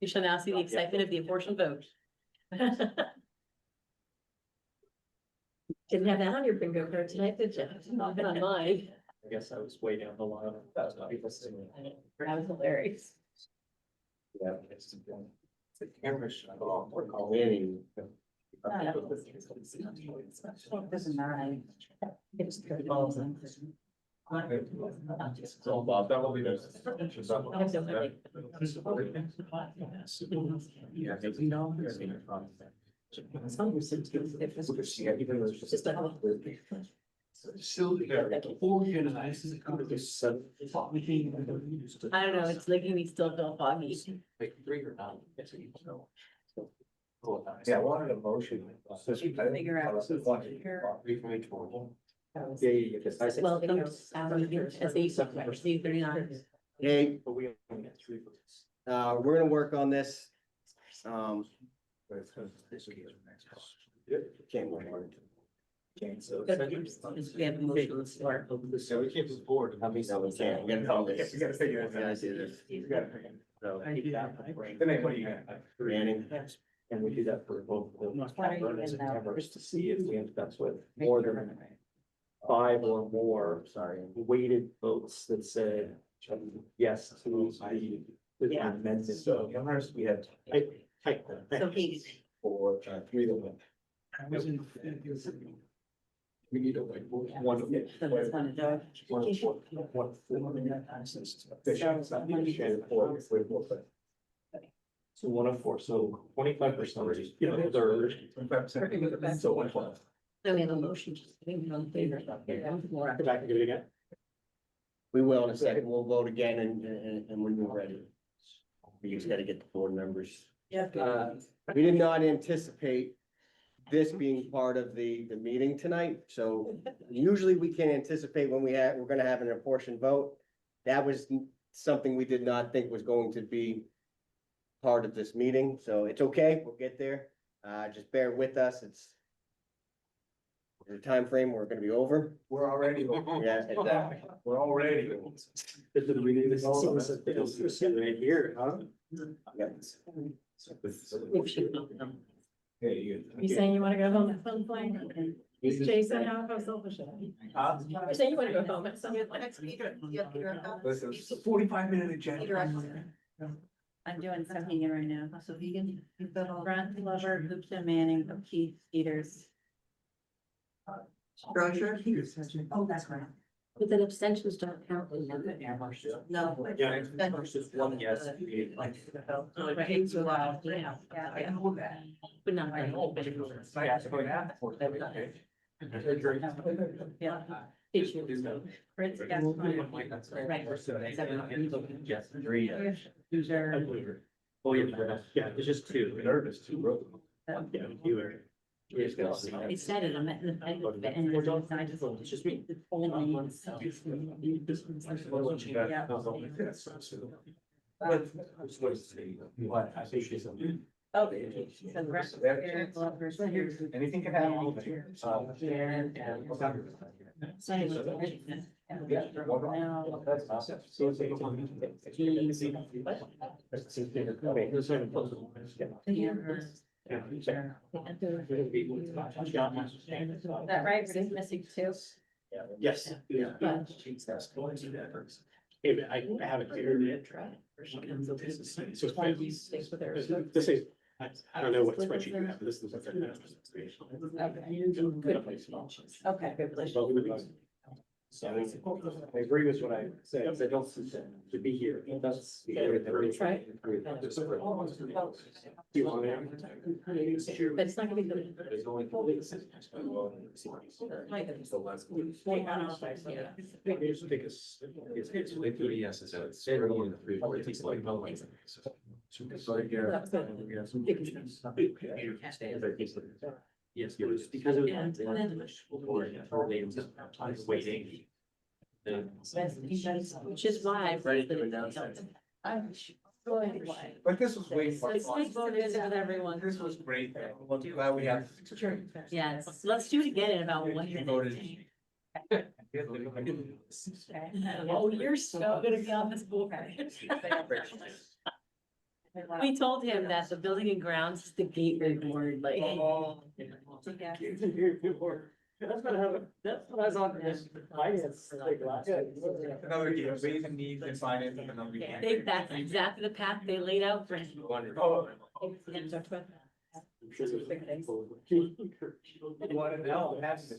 S1: You shall now see the excitement of the abortion vote.
S9: Didn't have that on your bingo card tonight, did you? Not been on mine.
S11: I guess I was way down the line. That was not people saying.
S1: That was hilarious.
S2: Yeah. It's the cameras.
S8: Doesn't matter.
S1: It's good balls in.
S2: So Bob, that will be the.
S1: I have no idea.
S2: Yeah, they know.
S1: Just a help.
S2: Still there, organized.
S1: I don't know, it's making me still feel foggy.
S2: Like 3 or not. Yeah, I wanted a motion.
S8: Figure out.
S1: Welcome to SAU 39.
S6: Okay,
S2: But we only had 3 votes.
S6: we're gonna work on this. Can't wait.
S2: So.
S1: We have a motion on the floor.
S2: So we can't move forward.
S6: No, we can't. We gotta call this.
S2: We gotta figure it
S6: We gotta
S2: out.
S6: do this.
S2: We gotta figure it
S6: So,
S2: out. Then what do you got?
S6: Manning.
S11: And we do that for both of them.
S8: Why are you in there?
S11: Just to see if we end up with more than 5 or more
S6: Sorry.
S11: weighted votes that said yes to the
S8: Yeah.
S11: amendment.
S2: So, we had.
S8: So he's.
S2: 4, 3 of them. We need a like one.
S8: So that's one of those.
S11: So 1 of 4, so 25%.
S2: Yeah.
S11: A third.
S2: 25%. So 1.
S1: So we have a motion, just leave it on favor.
S10: Go back and give it again.
S6: We will in a second. We'll vote again and when we're ready. We just gotta get the board members. We did not anticipate this being part of the meeting tonight, so usually we can anticipate when we're gonna have an apportioned vote. That was something we did not think was going to be part of this meeting, so it's okay, we'll get there. Just bear with us, it's the time frame we're gonna be over.
S2: We're already.
S6: Yeah, exactly.
S2: We're already.
S10: Right here, huh?
S9: You saying you wanna go home at some point? Jason, how selfish are you? You're saying you wanna go home at some point?
S2: Listen, it's a 45-minute agenda.
S5: I'm doing some vegan right now.
S8: So vegan, you've got all
S5: Brent Glover, Gupta Manning, Keith Peters.
S8: brochure?
S9: Oh, that's right.
S1: But then abstentions don't count.
S8: No.
S10: Yeah.
S11: Just one yes.
S1: Right, so, yeah. But not.
S5: Yeah. Fritz, yes,
S11: Oh, yeah, it's just two.
S2: Nervous too,
S10: Yeah, you were.
S1: It said it, I meant the, and
S11: It's just me.
S2: What? I think she's.
S5: Oh. So Brent, Eric Glover's here.
S2: Anything can happen.
S5: Sharon and. Is that right? We're just missing two.
S10: Yes. Yeah. Hey, but I haven't here. So it's fine. This is, I don't know what spreadsheet you have, but this is.
S5: Okay.
S10: So I agree with what I said.
S11: They don't to be here. That's.
S5: Right.
S10: Do you want to?
S5: But it's not gonna be good.
S2: There's only.
S11: Yes, it was because it was waiting.
S1: Which is why.
S2: Ready to announce it.
S1: Why?
S2: But this was way.
S1: So it's nice to visit with everyone.
S2: This was great. I'm glad we have.
S1: Yes, let's do it again in about 1 minute.
S2: Voted.
S1: Oh, you're so gonna be on this board. We told him that the building and grounds is the gateway board, like.
S11: That's what I was on this finance. Like last.
S2: Another year, ways and needs and finance and another.
S1: That's exactly the path they laid out for him.
S2: Oh.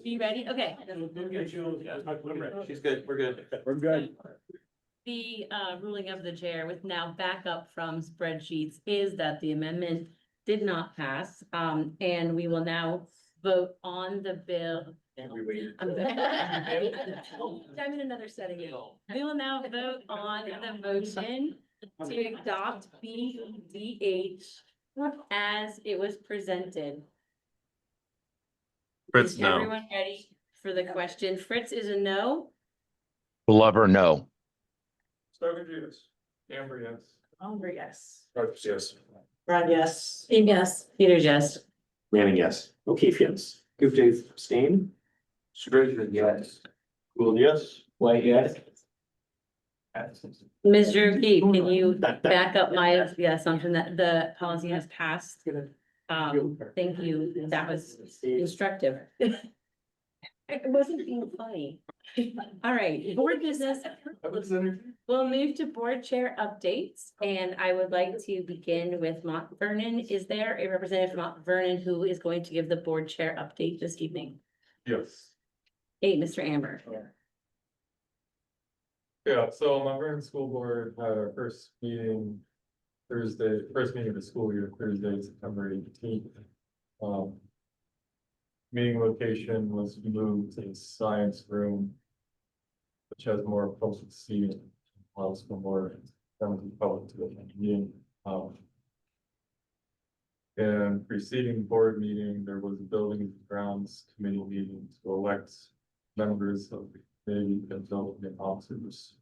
S1: You ready? Okay.
S7: She's good, we're good.
S6: We're good.
S1: The ruling of the chair with now backup from spreadsheets is that the amendment did not pass. And we will now vote on the bill. I'm in another setting. We will now vote on the motion to adopt BDH as it was presented.
S4: Fritz,
S1: Is
S4: no.
S1: everyone ready for the question? Fritz is a no.
S3: Glover, no.
S2: Stover, yes. Amber, yes.
S9: Hungry, yes.
S2: Rogers, yes.
S9: Brad, yes.
S1: Steve, yes. Peter's yes.
S7: Manning, yes.
S10: O'Keefe, yes. Gupta abstain.
S2: Sturgeon, yes.
S7: Cool, yes.
S10: White, yes.
S1: Mr. O'Keefe, can you
S10: That-
S1: back up my assumption that the policy has passed? Thank you. That was instructive. It wasn't being funny. All right, board business. We'll move to board chair updates, and I would like to begin with Mont Vernon. Is there a representative from Mont Vernon who is going to give the board chair update this evening?
S12: Yes,
S1: Hey, Mr. Amber.
S12: yeah, so Mount Vernon School Board had our first meeting Thursday, first meeting of the school year, Thursday, September 18th. Meeting location was moved to the science room. which has more public seating, allows for more members of the public to attend the meeting. And preceding board meeting, there was a building and grounds committee meeting to elect members of the committee and development officers.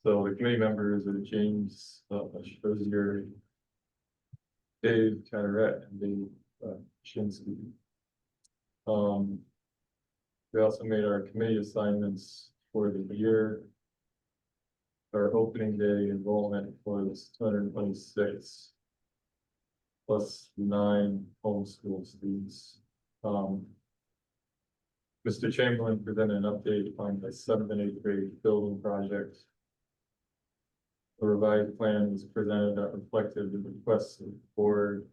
S12: So the committee members are James Strozier, Dave Carteret, and Dave Shinsky. We also made our committee assignments for the year. Our opening day enrollment was 226 plus 9 homeschool students. Mr. Chamberlain presented an update on the 7th and 8th grade building project. The revised plan was presented that reflected the requests of the board,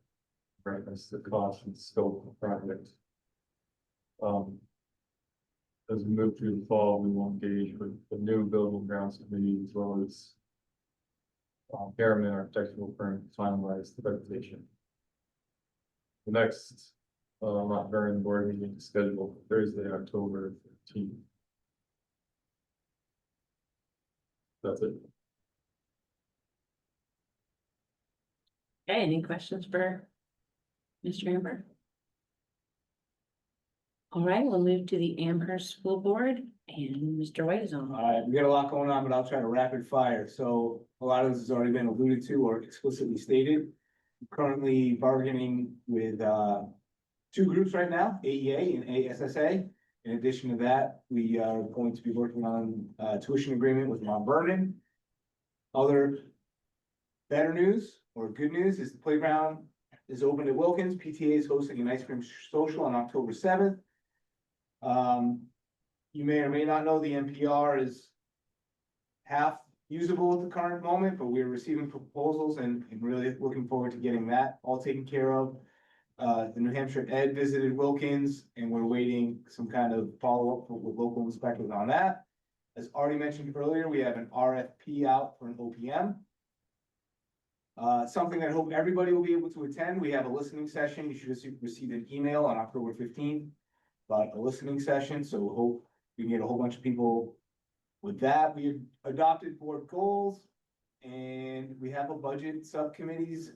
S12: reference to cost and scope of the project. As we move through the fall, we will engage with the new building grounds committee as well as Harriman Architectural Firm to finalize the presentation. The next Mount Vernon board meeting is scheduled for Thursday, October 15th. That's it.
S1: Okay, any questions for Mr. Amber? All right, we'll move to the Amherst School Board and Mr. White is on.
S13: All right, we got a lot going on, but I'll try to rapid fire. So a lot of this has already been alluded to or explicitly stated. Currently bargaining with 2 groups right now, AEA and ASSA. In addition to that, we are going to be working on tuition agreement with Mount Vernon. Other better news or good news is the playground is open at Wilkins. PTA is hosting an ice cream social on October 7th. You may or may not know the NPR is half usable at the current moment, but we're receiving proposals and really looking forward to getting that all taken care of. The New Hampshire Ed visited Wilkins and we're waiting some kind of follow-up with local inspectors on that. As already mentioned earlier, we have an RFP out for an OPM. Something that I hope everybody will be able to attend. We have a listening session. You should receive an email on October 15th about a listening session. So we hope we can get a whole bunch of people with that. We adopted board goals and we have a budget subcommittees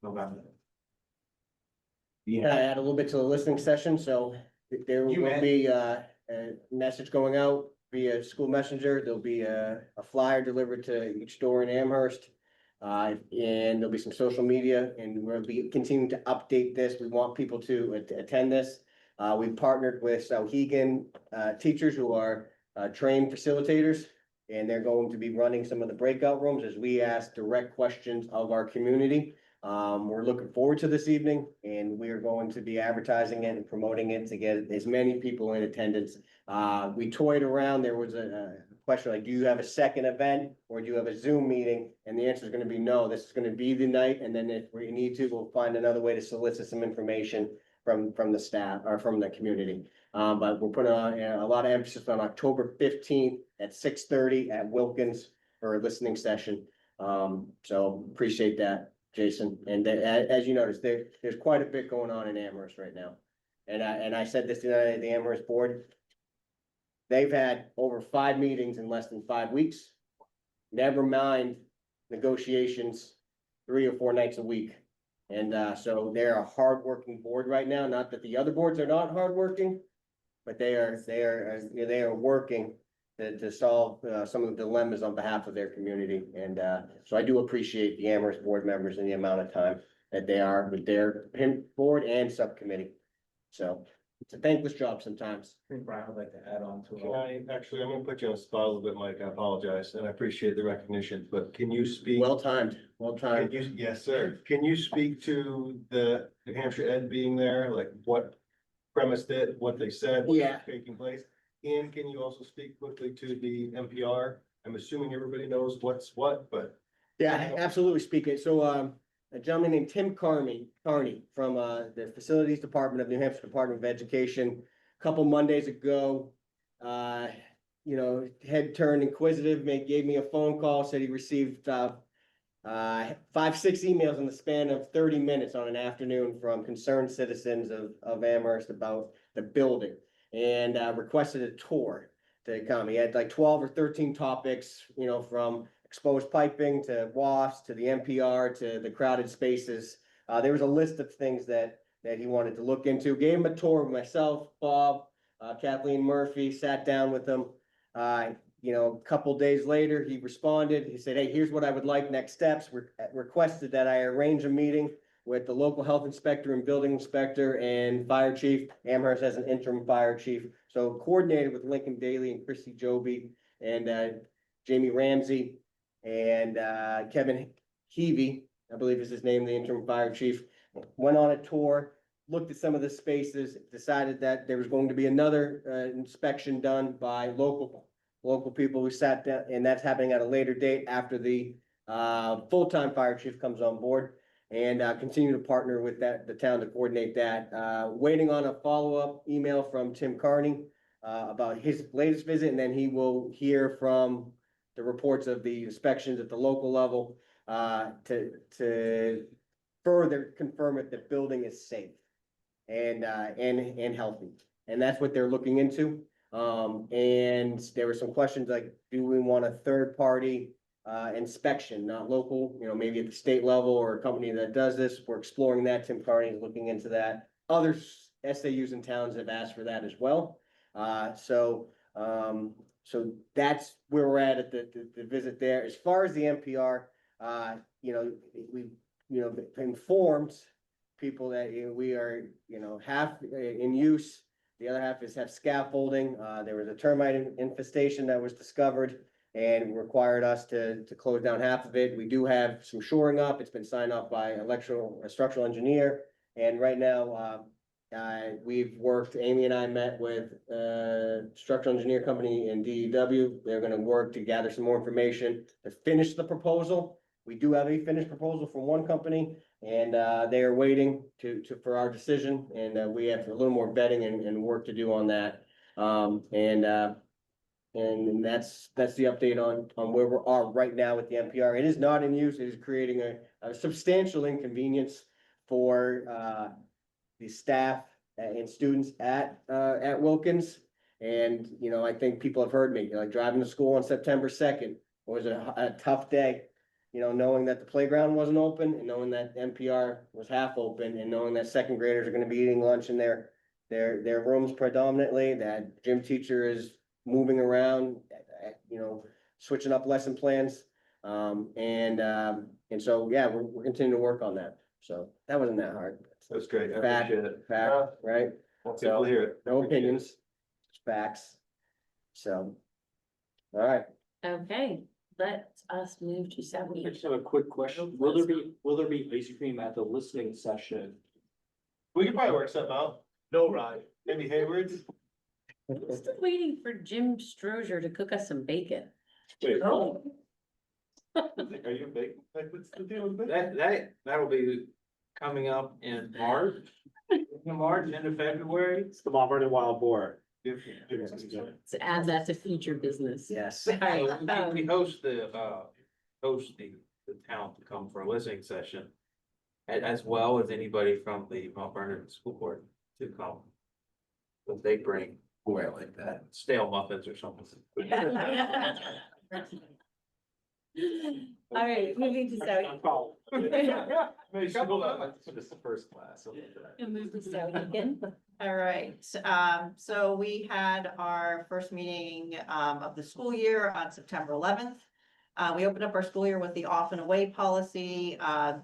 S13: November.
S6: Yeah, add a little bit to the listening session, so there will be a message going out via school messenger. There'll be a flyer delivered to each door in Amherst. And there'll be some social media and we'll be continuing to update this. We want people to attend this. We've partnered with Sauhegan teachers who are trained facilitators. And they're going to be running some of the breakout rooms as we ask direct questions of our community. We're looking forward to this evening and we are going to be advertising it and promoting it to get as many people in attendance. We toyed around, there was a question like, do you have a second event or do you have a Zoom meeting? And the answer is going to be no, this is going to be the night. And then if we need to, we'll find another way to solicit some information from the staff or from the community. But we're putting a lot of emphasis on October 15th at 6:30 at Wilkins for a listening session. So appreciate that, Jason. And as you noticed, there's quite a bit going on in Amherst right now. And I said this tonight at the Amherst board. They've had over 5 meetings in less than 5 weeks. Never mind negotiations 3 or 4 nights a week. And so they're a hardworking board right now. Not that the other boards are not hardworking, but they are working to solve some of the dilemmas on behalf of their community. And so I do appreciate the Amherst board members and the amount of time that they are with their board and subcommittee. So it's a thankless job sometimes.
S13: I think Brian would like to add on to it.
S14: Can I, actually, I'm gonna put you on the spot a little bit, Mike, I apologize, and I appreciate the recognition, but can you speak?
S6: Well timed.
S14: Can you, yes, sir, can you speak to the New Hampshire Ed being there, like what premised it, what they said? What's
S6: Yeah.
S14: taking place, and can you also speak quickly to the NPR? I'm assuming everybody knows what's what, but.
S6: Yeah, absolutely speaking. So a gentleman named Tim Carney from the Facilities Department of New Hampshire Department of Education, a couple Mondays ago, head turned inquisitive, gave me a phone call, said he received 5-6 emails in the span of 30 minutes on an afternoon from concerned citizens of Amherst about the building. and requested a tour to come. He had like 12 or 13 topics, you know, from exposed piping to WAFs to the NPR to the crowded spaces. There was a list of things that he wanted to look into. Gave him a tour with myself, Bob, Kathleen Murphy, sat down with him. You know, a couple days later, he responded. He said, "Hey, here's what I would like next steps." Requested that I arrange a meeting with the local health inspector and building inspector and fire chief. Amherst has an interim fire chief. So coordinated with Lincoln Daly and Christy Joby and Jamie Ramsey and Kevin Heavey, I believe is his name, the interim fire chief. Went on a tour, looked at some of the spaces, decided that there was going to be another inspection done by local people who sat down, and that's happening at a later date after the full-time fire chief comes on board, and continue to partner with the town to coordinate that. Waiting on a follow-up email from Tim Carney about his latest visit, and then he will hear from the reports of the inspections at the local level to further confirm if the building is safe and healthy. And that's what they're looking into. And there were some questions like, do we want a third party inspection, not local, you know, maybe at the state level or a company that does this? We're exploring that. Tim Carney is looking into that. Other SAUs and towns have asked for that as well. So that's where we're at the visit there. As far as the NPR, you know, we, you know, informed people that, you know, we are, you know, half in use. The other half have scaffolding. There was a termite infestation that was discovered and required us to close down half of it. We do have some shoring up. It's been signed off by a structural engineer. And right now, we've worked, Amy and I met with a structural engineer company in DEW. They're gonna work to gather some more information to finish the proposal. We do have a finished proposal from one company, and they are waiting for our decision, and we have a little more vetting and work to do on that. And that's the update on where we are right now with the NPR. It is not in use. It is creating a substantial inconvenience for the staff and students at Wilkins. And, you know, I think people have heard me, like driving to school on September 2nd was a tough day. You know, knowing that the playground wasn't open and knowing that NPR was half open and knowing that second graders are gonna be eating lunch in their rooms predominantly, that gym teacher is moving around, you know, switching up lesson plans. And so, yeah, we're continuing to work on that. So that wasn't that hard.
S14: That's great. I
S6: Fact,
S14: appreciate it.
S6: right?
S14: Well, people hear it.
S6: No opinions, just facts. So, all right.
S1: Okay, let us move to
S11: I
S1: 7.
S11: just have a quick question. Will there be ice cream at the listening session?
S14: We can probably work something out. No ride. Maybe Hayward's.
S1: I'm still waiting for Jim Strozier to cook us some bacon.
S14: Wait.
S1: Oh.
S14: Are you big? Like, what's the deal with that?
S2: That'll be coming up in March. End of February.
S10: It's the Mount Vernon Wild Boar.
S1: To add that to future business.
S6: Yes.
S1: All right,
S2: We host the town to come for a listening session. As well as anybody from the Mount Vernon School Board to come. If they bring,
S7: Boy, I like that.
S2: stale muffins or something.
S1: All right, moving to 7.
S14: Just the first class.
S1: And move to 7 again.
S8: All right, so we had our first meeting of the school year on September 11th. We opened up our school year with the off and away policy.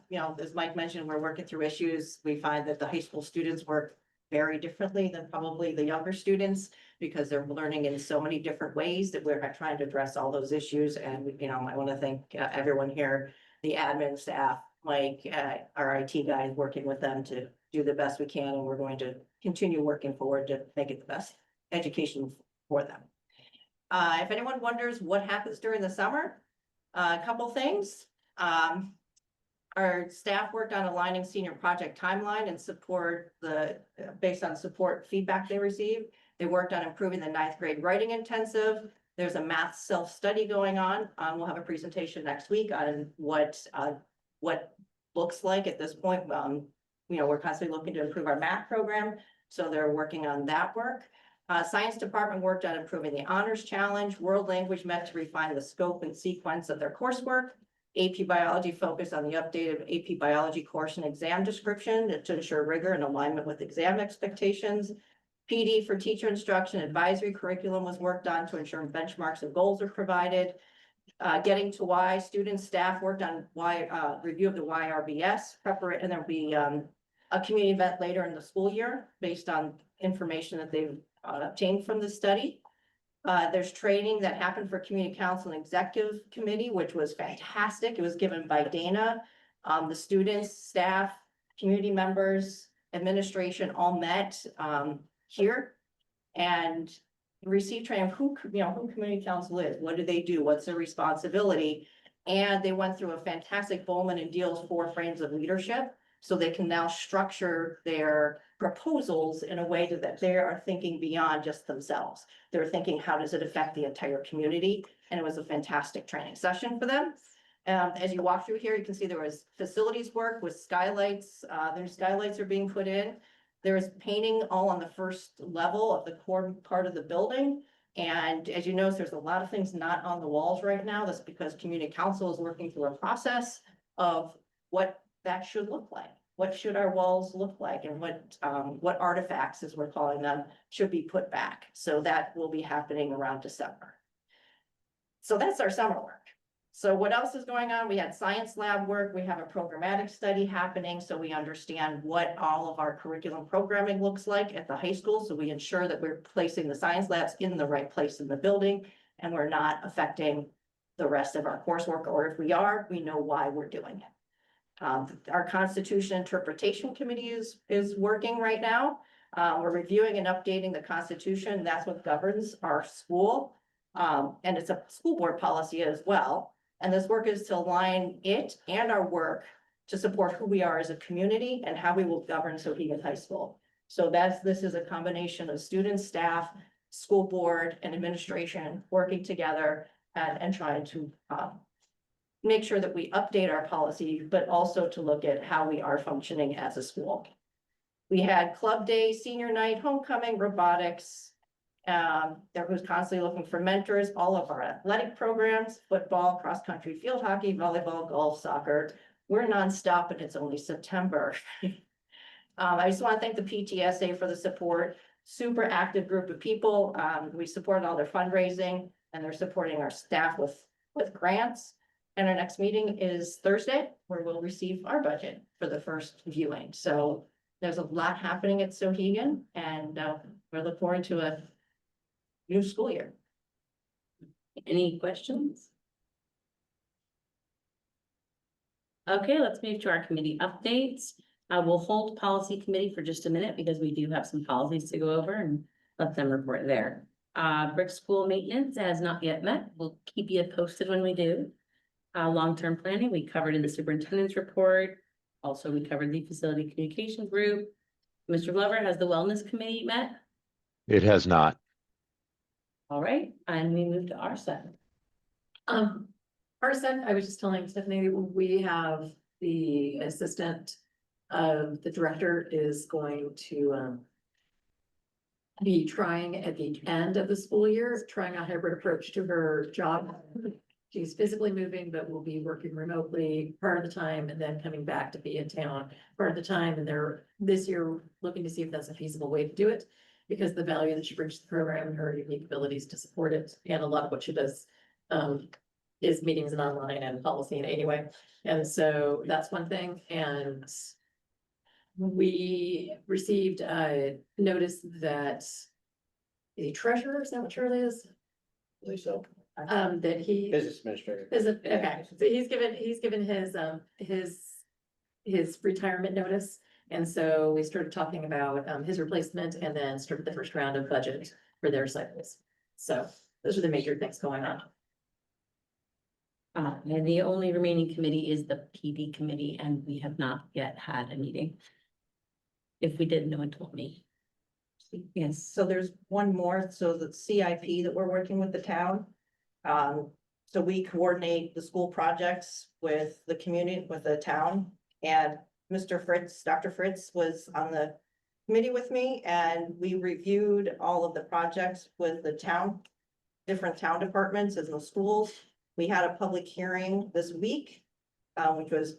S8: You know, as Mike mentioned, we're working through issues. We find that the high school students work very differently than probably the younger students because they're learning in so many different ways that we're trying to address all those issues. And, you know, I want to thank everyone here, the admin staff, Mike, our IT guys, working with them to do the best we can. And we're going to continue working forward to make it the best education for them. If anyone wonders what happens during the summer, a couple things. Our staff worked on aligning senior project timeline and support based on support feedback they received. They worked on improving the 9th grade writing intensive. There's a math self-study going on. We'll have a presentation next week on what looks like at this point. You know, we're constantly looking to improve our math program. So they're working on that work. Science department worked on improving the honors challenge. World language met to refine the scope and sequence of their coursework. AP biology focused on the updated AP biology course and exam description to ensure rigor and alignment with exam expectations. PD for teacher instruction advisory curriculum was worked on to ensure benchmarks and goals are provided. Getting to why students, staff worked on why, review of the YRBS preparation, and there'll be a community event later in the school year based on information that they've obtained from the study. There's training that happened for community council and executive committee, which was fantastic. It was given by Dana. The students, staff, community members, administration all met here and received training of who community council is, what do they do, what's their responsibility? And they went through a fantastic Bowman and Deal's 4 frames of leadership. So they can now structure their proposals in a way that they are thinking beyond just themselves. They're thinking, how does it affect the entire community? And it was a fantastic training session for them. As you walk through here, you can see there was facilities work with skylights. Their skylights are being put in. There is painting all on the first level of the core part of the building. And as you notice, there's a lot of things not on the walls right now. That's because community council is working through a process of what that should look like. What should our walls look like, and what artifacts, as we're calling them, should be put back. So that will be happening around December. So that's our summer work. So what else is going on? We had science lab work. We have a programmatic study happening. So we understand what all of our curriculum programming looks like at the high school. So we ensure that we're placing the science labs in the right place in the building, and we're not affecting the rest of our coursework. Or if we are, we know why we're doing it. Our Constitution Interpretation Committee is working right now. We're reviewing and updating the Constitution. That's what governs our school. And it's a school board policy as well. And this work is to align it and our work to support who we are as a community and how we will govern Sohegan High School. So this is a combination of students, staff, school board, and administration working together and trying to make sure that we update our policy, but also to look at how we are functioning as a school. We had club day, senior night, homecoming, robotics. There was constantly looking for mentors, all of our athletic programs, football, cross-country, field hockey, volleyball, golf, soccer. We're nonstop and it's only September. I just want to thank the PTSA for the support. Super active group of people. We supported all their fundraising, and they're supporting our staff with grants. And our next meeting is Thursday, where we'll receive our budget for the first viewing. So there's a lot happening at Sohegan, and we look forward to a new school year.
S1: Any questions? Okay, let's move to our committee updates. We'll hold policy committee for just a minute because we do have some policies to go over and let them report there. Brick school maintenance has not yet met. We'll keep you posted when we do. Long-term planning, we covered in the superintendent's report. Also, we covered the facility communication group. Mr. Glover, has the wellness committee met?
S3: It has not.
S1: All right, and we move to RSET.
S9: RSET, I was just telling Stephanie, we have the assistant of the director is going to be trying at the end of the school year, trying a hybrid approach to her job. She's physically moving, but will be working remotely part of the time and then coming back to be in town part of the time. And they're this year looking to see if that's a feasible way to do it, because the value that she brings to the program and her unique abilities to support it. And a lot of what she does is meetings and online and policy and anyway. And so that's one thing. And we received a notice that the treasurer, is that what Charlie is?
S6: I believe so.
S9: That he.
S6: Business administrator.
S9: Okay, so he's given his retirement notice. And so we started talking about his replacement and then started the first round of budget for their cycles. So those are the major things going on.
S1: And the only remaining committee is the PD committee, and we have not yet had a meeting. If we did, no one told me. Yes.
S8: So there's one more, so the CIP that we're working with the town. So we coordinate the school projects with the community, with the town, and Mr. Fritz, Dr. Fritz was on the committee with me and we reviewed all of the projects with the town, different town departments and the schools. We had a public hearing this week, which was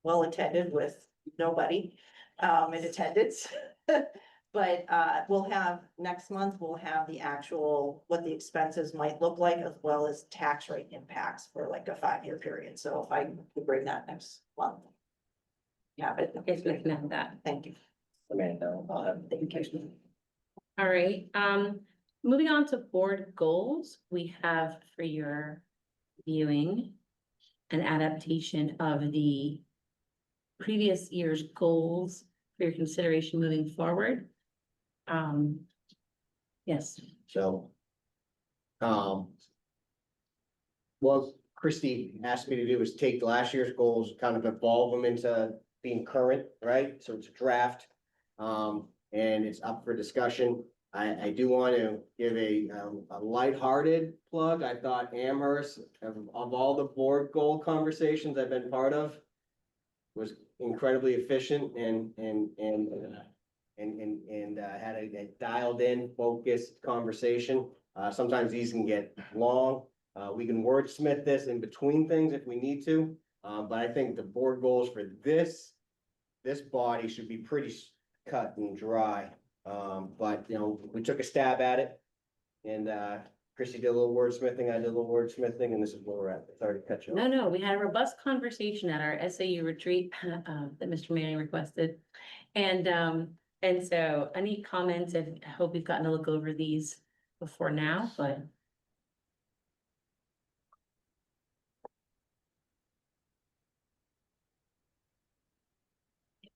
S8: well attended with nobody in attendance. But we'll have, next month, we'll have the actual, what the expenses might look like, as well as tax rate impacts for like a 5-year period. So if I could bring that next month. Yeah, but
S1: It's looking at that.
S8: thank you.
S6: Amanda, I'll have.
S1: All right, moving on to board goals, we have for your viewing an adaptation of the previous year's goals for your consideration moving forward. Yes,
S6: So. What Christie asked me to do is take last year's goals, kind of evolve them into being current, right? So it's a draft. And it's up for discussion. I do want to give a lighthearted plug. I thought Amherst, of all the board goal conversations I've been part of, was incredibly efficient and had a dialed in, focused conversation. Sometimes these can get long. We can wordsmith this in between things if we need to. But I think the board goals for this body should be pretty cut and dry. But you know, we took a stab at it, and Chrissy did a little wordsmithing, I did a little wordsmithing, and this is where we're at. Sorry to cut you off.
S1: no, we had a robust conversation at our SAU retreat that Mr. Manning requested. And so any comments, I hope we've gotten to look over these before now, but.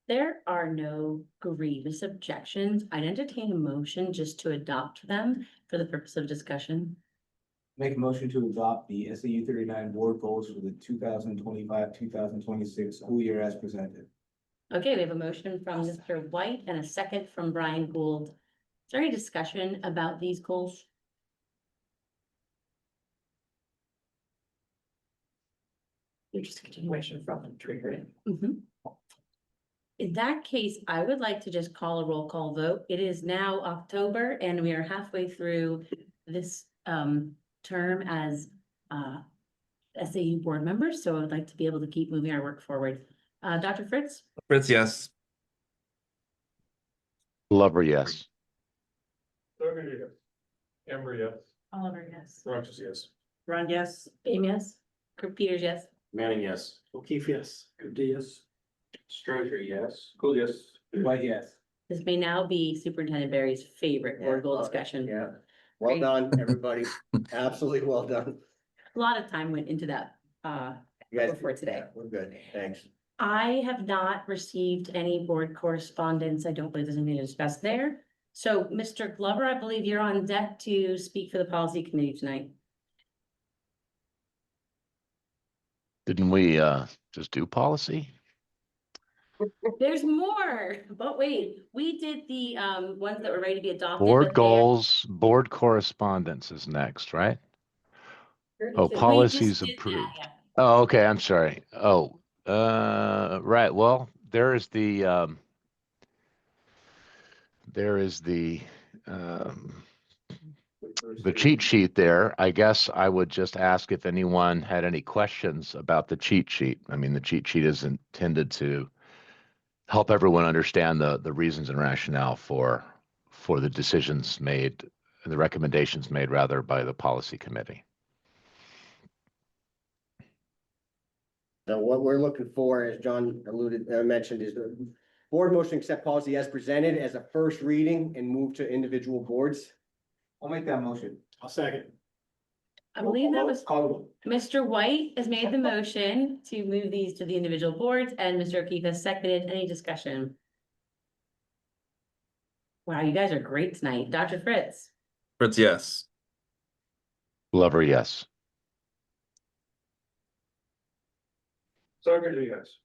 S1: There are no grievous objections. I'd entertain a motion just to adopt them for the purpose of discussion.
S13: Make a motion to adopt the SAU 39 board goals for the 2025-2026 school year as presented.
S1: Okay, we have a motion from Mr. White and a second from Brian Gould. Is there any discussion about these goals?
S9: They're just a continuation from the trigger.
S1: In that case, I would like to just call a roll call vote. It is now October and we are halfway through this term as SAU board members, so I would like to be able to keep moving our work forward. Dr. Fritz?
S4: Fritz, yes.
S3: Glover, yes.
S12: Stover, yes. Amber, yes.
S1: Oliver, yes.
S12: Rogers, yes.
S8: Ron, yes.
S1: Beam, yes. Peters, yes.
S7: Manning, yes.
S10: O'Keefe, yes.
S11: Good yes.
S2: Stroger, yes.
S12: Cool, yes.
S13: White, yes.
S1: This may now be Superintendent Barry's favorite board goal discussion.
S6: Yeah, well done, everybody. Absolutely well done.
S1: A lot of time went into that.
S6: You guys,
S1: Before today.
S6: yeah, we're good, thanks.
S1: I have not received any board correspondence. I don't believe there's anything to discuss there. So, Mr. Glover, I believe you're on deck to speak for the policy committee tonight.
S3: Didn't we just do policy?
S1: There's more, but wait, we did the ones that were ready to be adopted.
S3: Board
S1: but they're-
S3: goals, board correspondence is next, right? Oh,
S1: We just
S3: policies
S1: did that,
S3: approved.
S1: yeah.
S3: Oh, okay, I'm sorry. Oh, right, well, there is the cheat sheet there. I guess I would just ask if anyone had any questions about the cheat sheet. I mean, the cheat sheet is intended to help everyone understand the reasons and rationale for the decisions made, the recommendations made rather by the policy committee.
S6: So what we're looking for, as John mentioned, is the board motion to accept policy as presented as a first reading and move to individual boards.
S13: I'll make that motion.
S10: I'll second.
S1: I believe that was
S10: Call.
S1: Mr. White has made the motion to move these to the individual boards and Mr. O'Keefe has seconded. Any discussion? Wow, you guys are great tonight. Dr. Fritz?
S4: Fritz, yes.
S3: Glover, yes.
S12: Stover, yes.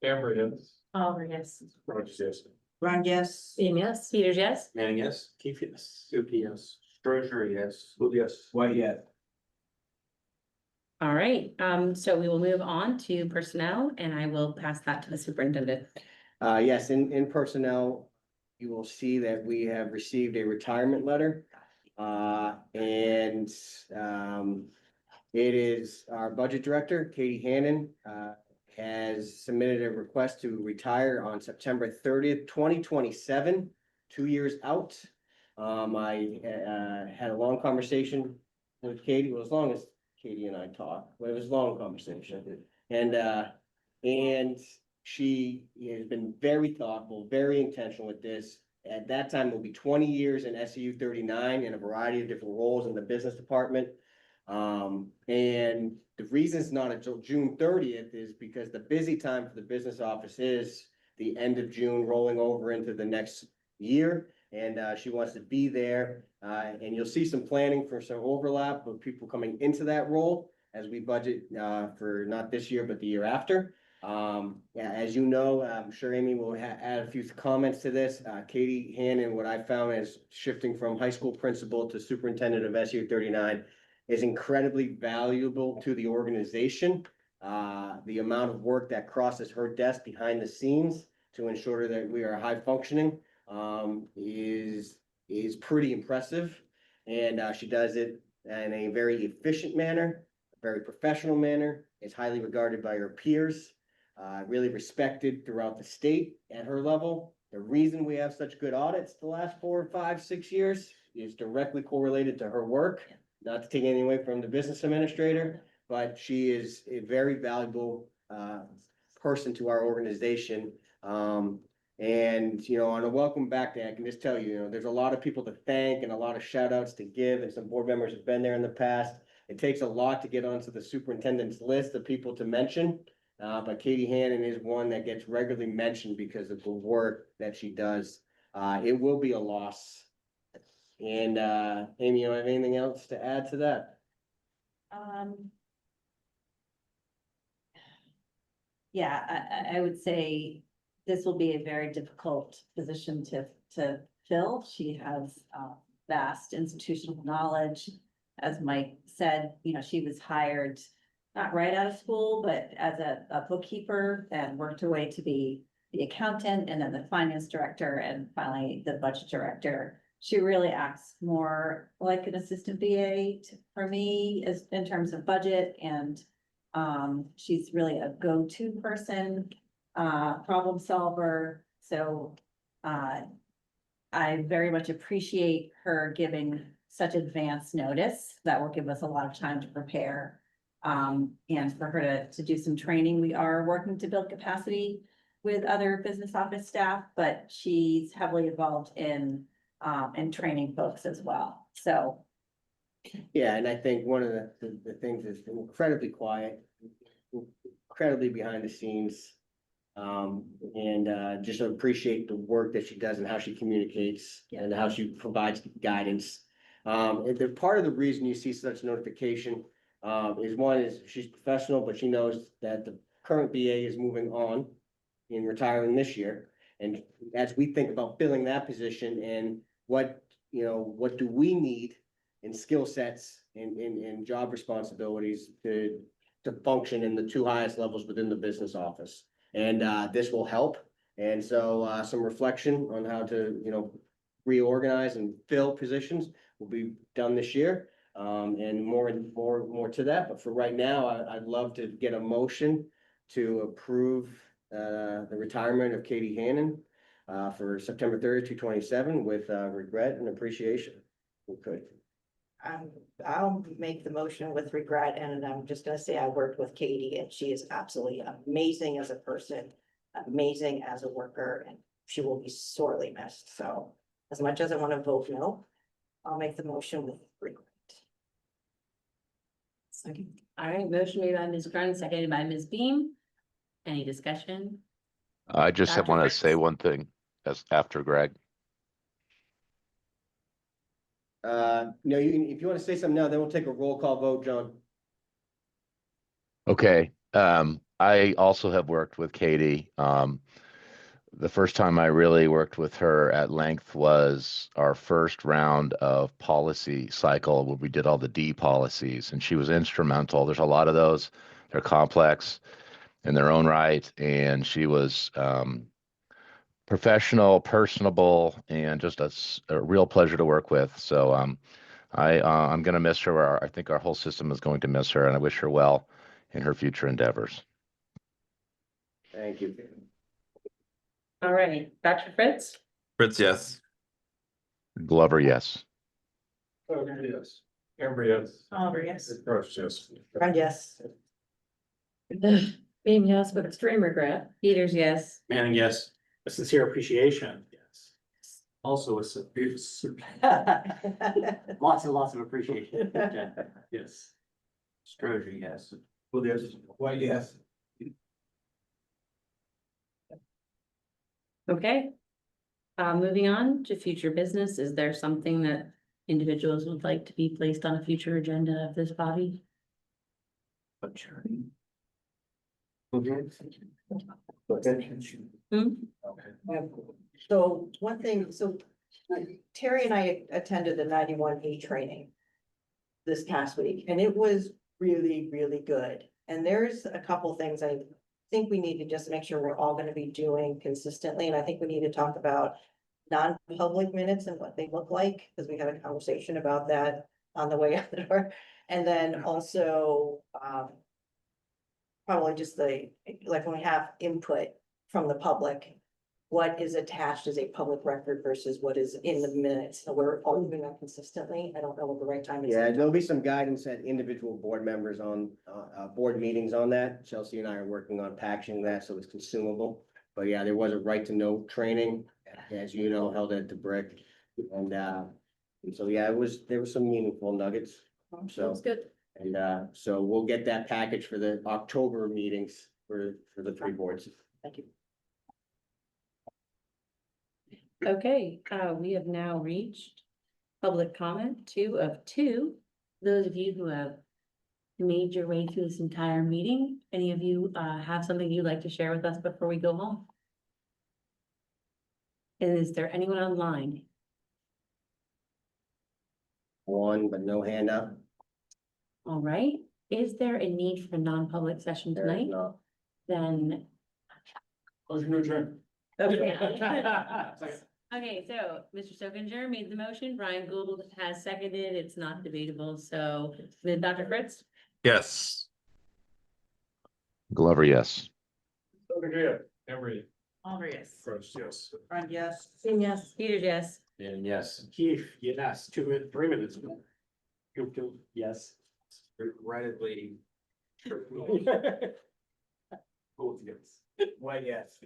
S12: Amber, yes.
S1: Oliver, yes.
S12: Rogers, yes.
S8: Ron, yes.
S1: Beam, yes. Peters, yes.
S7: Manning, yes.
S10: O'Keefe, yes.
S11: Soupy yes.
S2: Stroger, yes.
S12: Cool, yes.
S13: White, yes.
S1: All right, so we will move on to personnel and I will pass that to the superintendent.
S6: Yes, in personnel, you will see that we have received a retirement letter. And it is our budget director, Katie Hannon, has submitted a request to retire on September 30th, 2027, 2 years out. I had a long conversation with Katie, well, as long as Katie and I talked, but it was a long conversation. And she has been very thoughtful, very intentional with this. At that time, it will be 20 years in SAU 39 in a variety of different roles in the business department. And the reason it's not until June 30th is because the busy time for the business office is the end of June, rolling over into the next year. And she wants to be there. And you'll see some planning for some overlap of people coming into that role as we budget for not this year, but the year after. Yeah, as you know, I'm sure Amy will add a few comments to this. Katie Hannon, what I found is shifting from high school principal to superintendent of SU 39 is incredibly valuable to the organization. The amount of work that crosses her desk behind the scenes to ensure that we are high functioning is pretty impressive. And she does it in a very efficient manner, a very professional manner. It's highly regarded by her peers. Really respected throughout the state at her level. The reason we have such good audits the last 4, 5, 6 years is directly correlated to her work. Not to take anything away from the business administrator, but she is a very valuable person to our organization. And, you know, on a welcome back day, I can just tell you, you know, there's a lot of people to thank and a lot of shout outs to give, and some board members have been there in the past. It takes a lot to get onto the superintendent's list of people to mention. But Katie Hannon is one that gets regularly mentioned because of the work that she does. It will be a loss. And Amy, you have anything else to add to that?
S5: Yeah, I would say this will be a very difficult position to fill. She has vast institutional knowledge. As Mike said, you know, she was hired not right out of school, but as a bookkeeper and worked her way to be the accountant and then the finance director and finally the budget director. She really acts more like an assistant VA for me as in terms of budget, and she's really a go-to person, problem solver. So I very much appreciate her giving such advance notice. That will give us a lot of time to prepare. And for her to do some training. We are working to build capacity with other business office staff, but she's heavily involved in training folks as well. So.
S6: Yeah, and I think one of the things is incredibly quiet, incredibly behind the scenes. And just appreciate the work that she does and how she communicates and how she provides guidance. And the part of the reason you see such notification is she's professional, but she knows that the current BA is moving on in retiring this year. And as we think about filling that position and what do we need in skill sets and job responsibilities to function in the 2 highest levels within the business office. And this will help. And so some reflection on how to, reorganize and fill positions will be done this year. And more to that. But for right now, I'd love to get a motion to approve the retirement of Katie Hannon for September 30th, 2027 with regret and appreciation. We could.
S8: I'll make the motion with regret, and I'm just gonna say I worked with Katie and she is absolutely amazing as a person, amazing as a worker, and she will be sorely missed. So as much as I want to vote no, I'll make the motion with regret.
S1: Second. All right, motion made by Ms. Grund, seconded by Ms. Beam. Any discussion?
S3: I just
S1: Dr.
S3: want to
S1: Fritz?
S3: say one thing after Greg.
S6: No, if you want to say something now, then we'll take a roll call vote, John.
S3: Okay. I also have worked with Katie. The first time I really worked with her at length was our first round of policy cycle where we did all the D policies, and she was instrumental. There's a lot of those. They're complex in their own right, and she was professional, personable, and just a real pleasure to work with. So I'm going to miss her. I think our whole system is going to miss her, and I wish her well in her future endeavors.
S6: Thank you.
S1: All right, Dr. Fritz?
S4: Fritz, yes.
S3: Glover, yes.
S12: Yes. Amber, yes.
S8: Oliver, yes.
S12: Gross, yes.
S8: Friend, yes.
S9: Being yes, with extreme regret.
S1: Peters, yes.
S2: Manning, yes.
S10: A sincere appreciation, yes.
S11: Also, it's lots and lots of appreciation. Yes.
S2: Stroger, yes.
S14: Well, yes.
S13: White, yes.
S1: Okay. Moving on to future business, is there something that individuals would like to be placed on a future agenda of this body? Hmm?
S8: So one thing, so Terry and I attended the 91E training this past week, and it was really, really good. And there's a couple things I think we need to just make sure we're all gonna be doing consistently, and I think we need to talk about non-public minutes and what they look like, because we had a conversation about that on the way out the door. And then also, probably just like when we have input from the public, what is attached as a public record versus what is in the minutes. So we're all doing that consistently. I don't know what the right time is.
S6: Yeah, there'll be some guidance at individual board members on, board meetings on that. Chelsea and I are working on packaging that so it's consumable. But yeah, there was a right to know training, as you know, held at the Brick. And so, yeah, there were some meaningful nuggets. So,
S9: Sounds good.
S6: and so we'll get that package for the October meetings for the three boards.
S8: Thank you.
S1: Okay, we have now reached public comment 2 of 2. Those of you who have made your way through this entire meeting, any of you have something you'd like to share with us before we go home? And is there anyone online?
S6: One, but no hand up.
S1: All right, is there a need for a non-public session
S6: There is
S1: tonight?
S6: not.
S1: Then.
S11: Motion to adjourn.
S1: Okay, so Mr. Stokinger made the motion, Brian Gould has seconded, it's not debatable, so then Dr. Fritz?
S4: Yes.
S3: Glover, yes.
S12: Amber,
S8: Oliver, yes.
S12: gross, yes.
S8: Friend, yes.
S9: Being yes.
S1: Peters, yes.
S2: And yes.
S10: Keith, yes, 2 minutes, 3 minutes.
S11: Yes.
S2: Regrettably.
S10: Both yes. White, yes.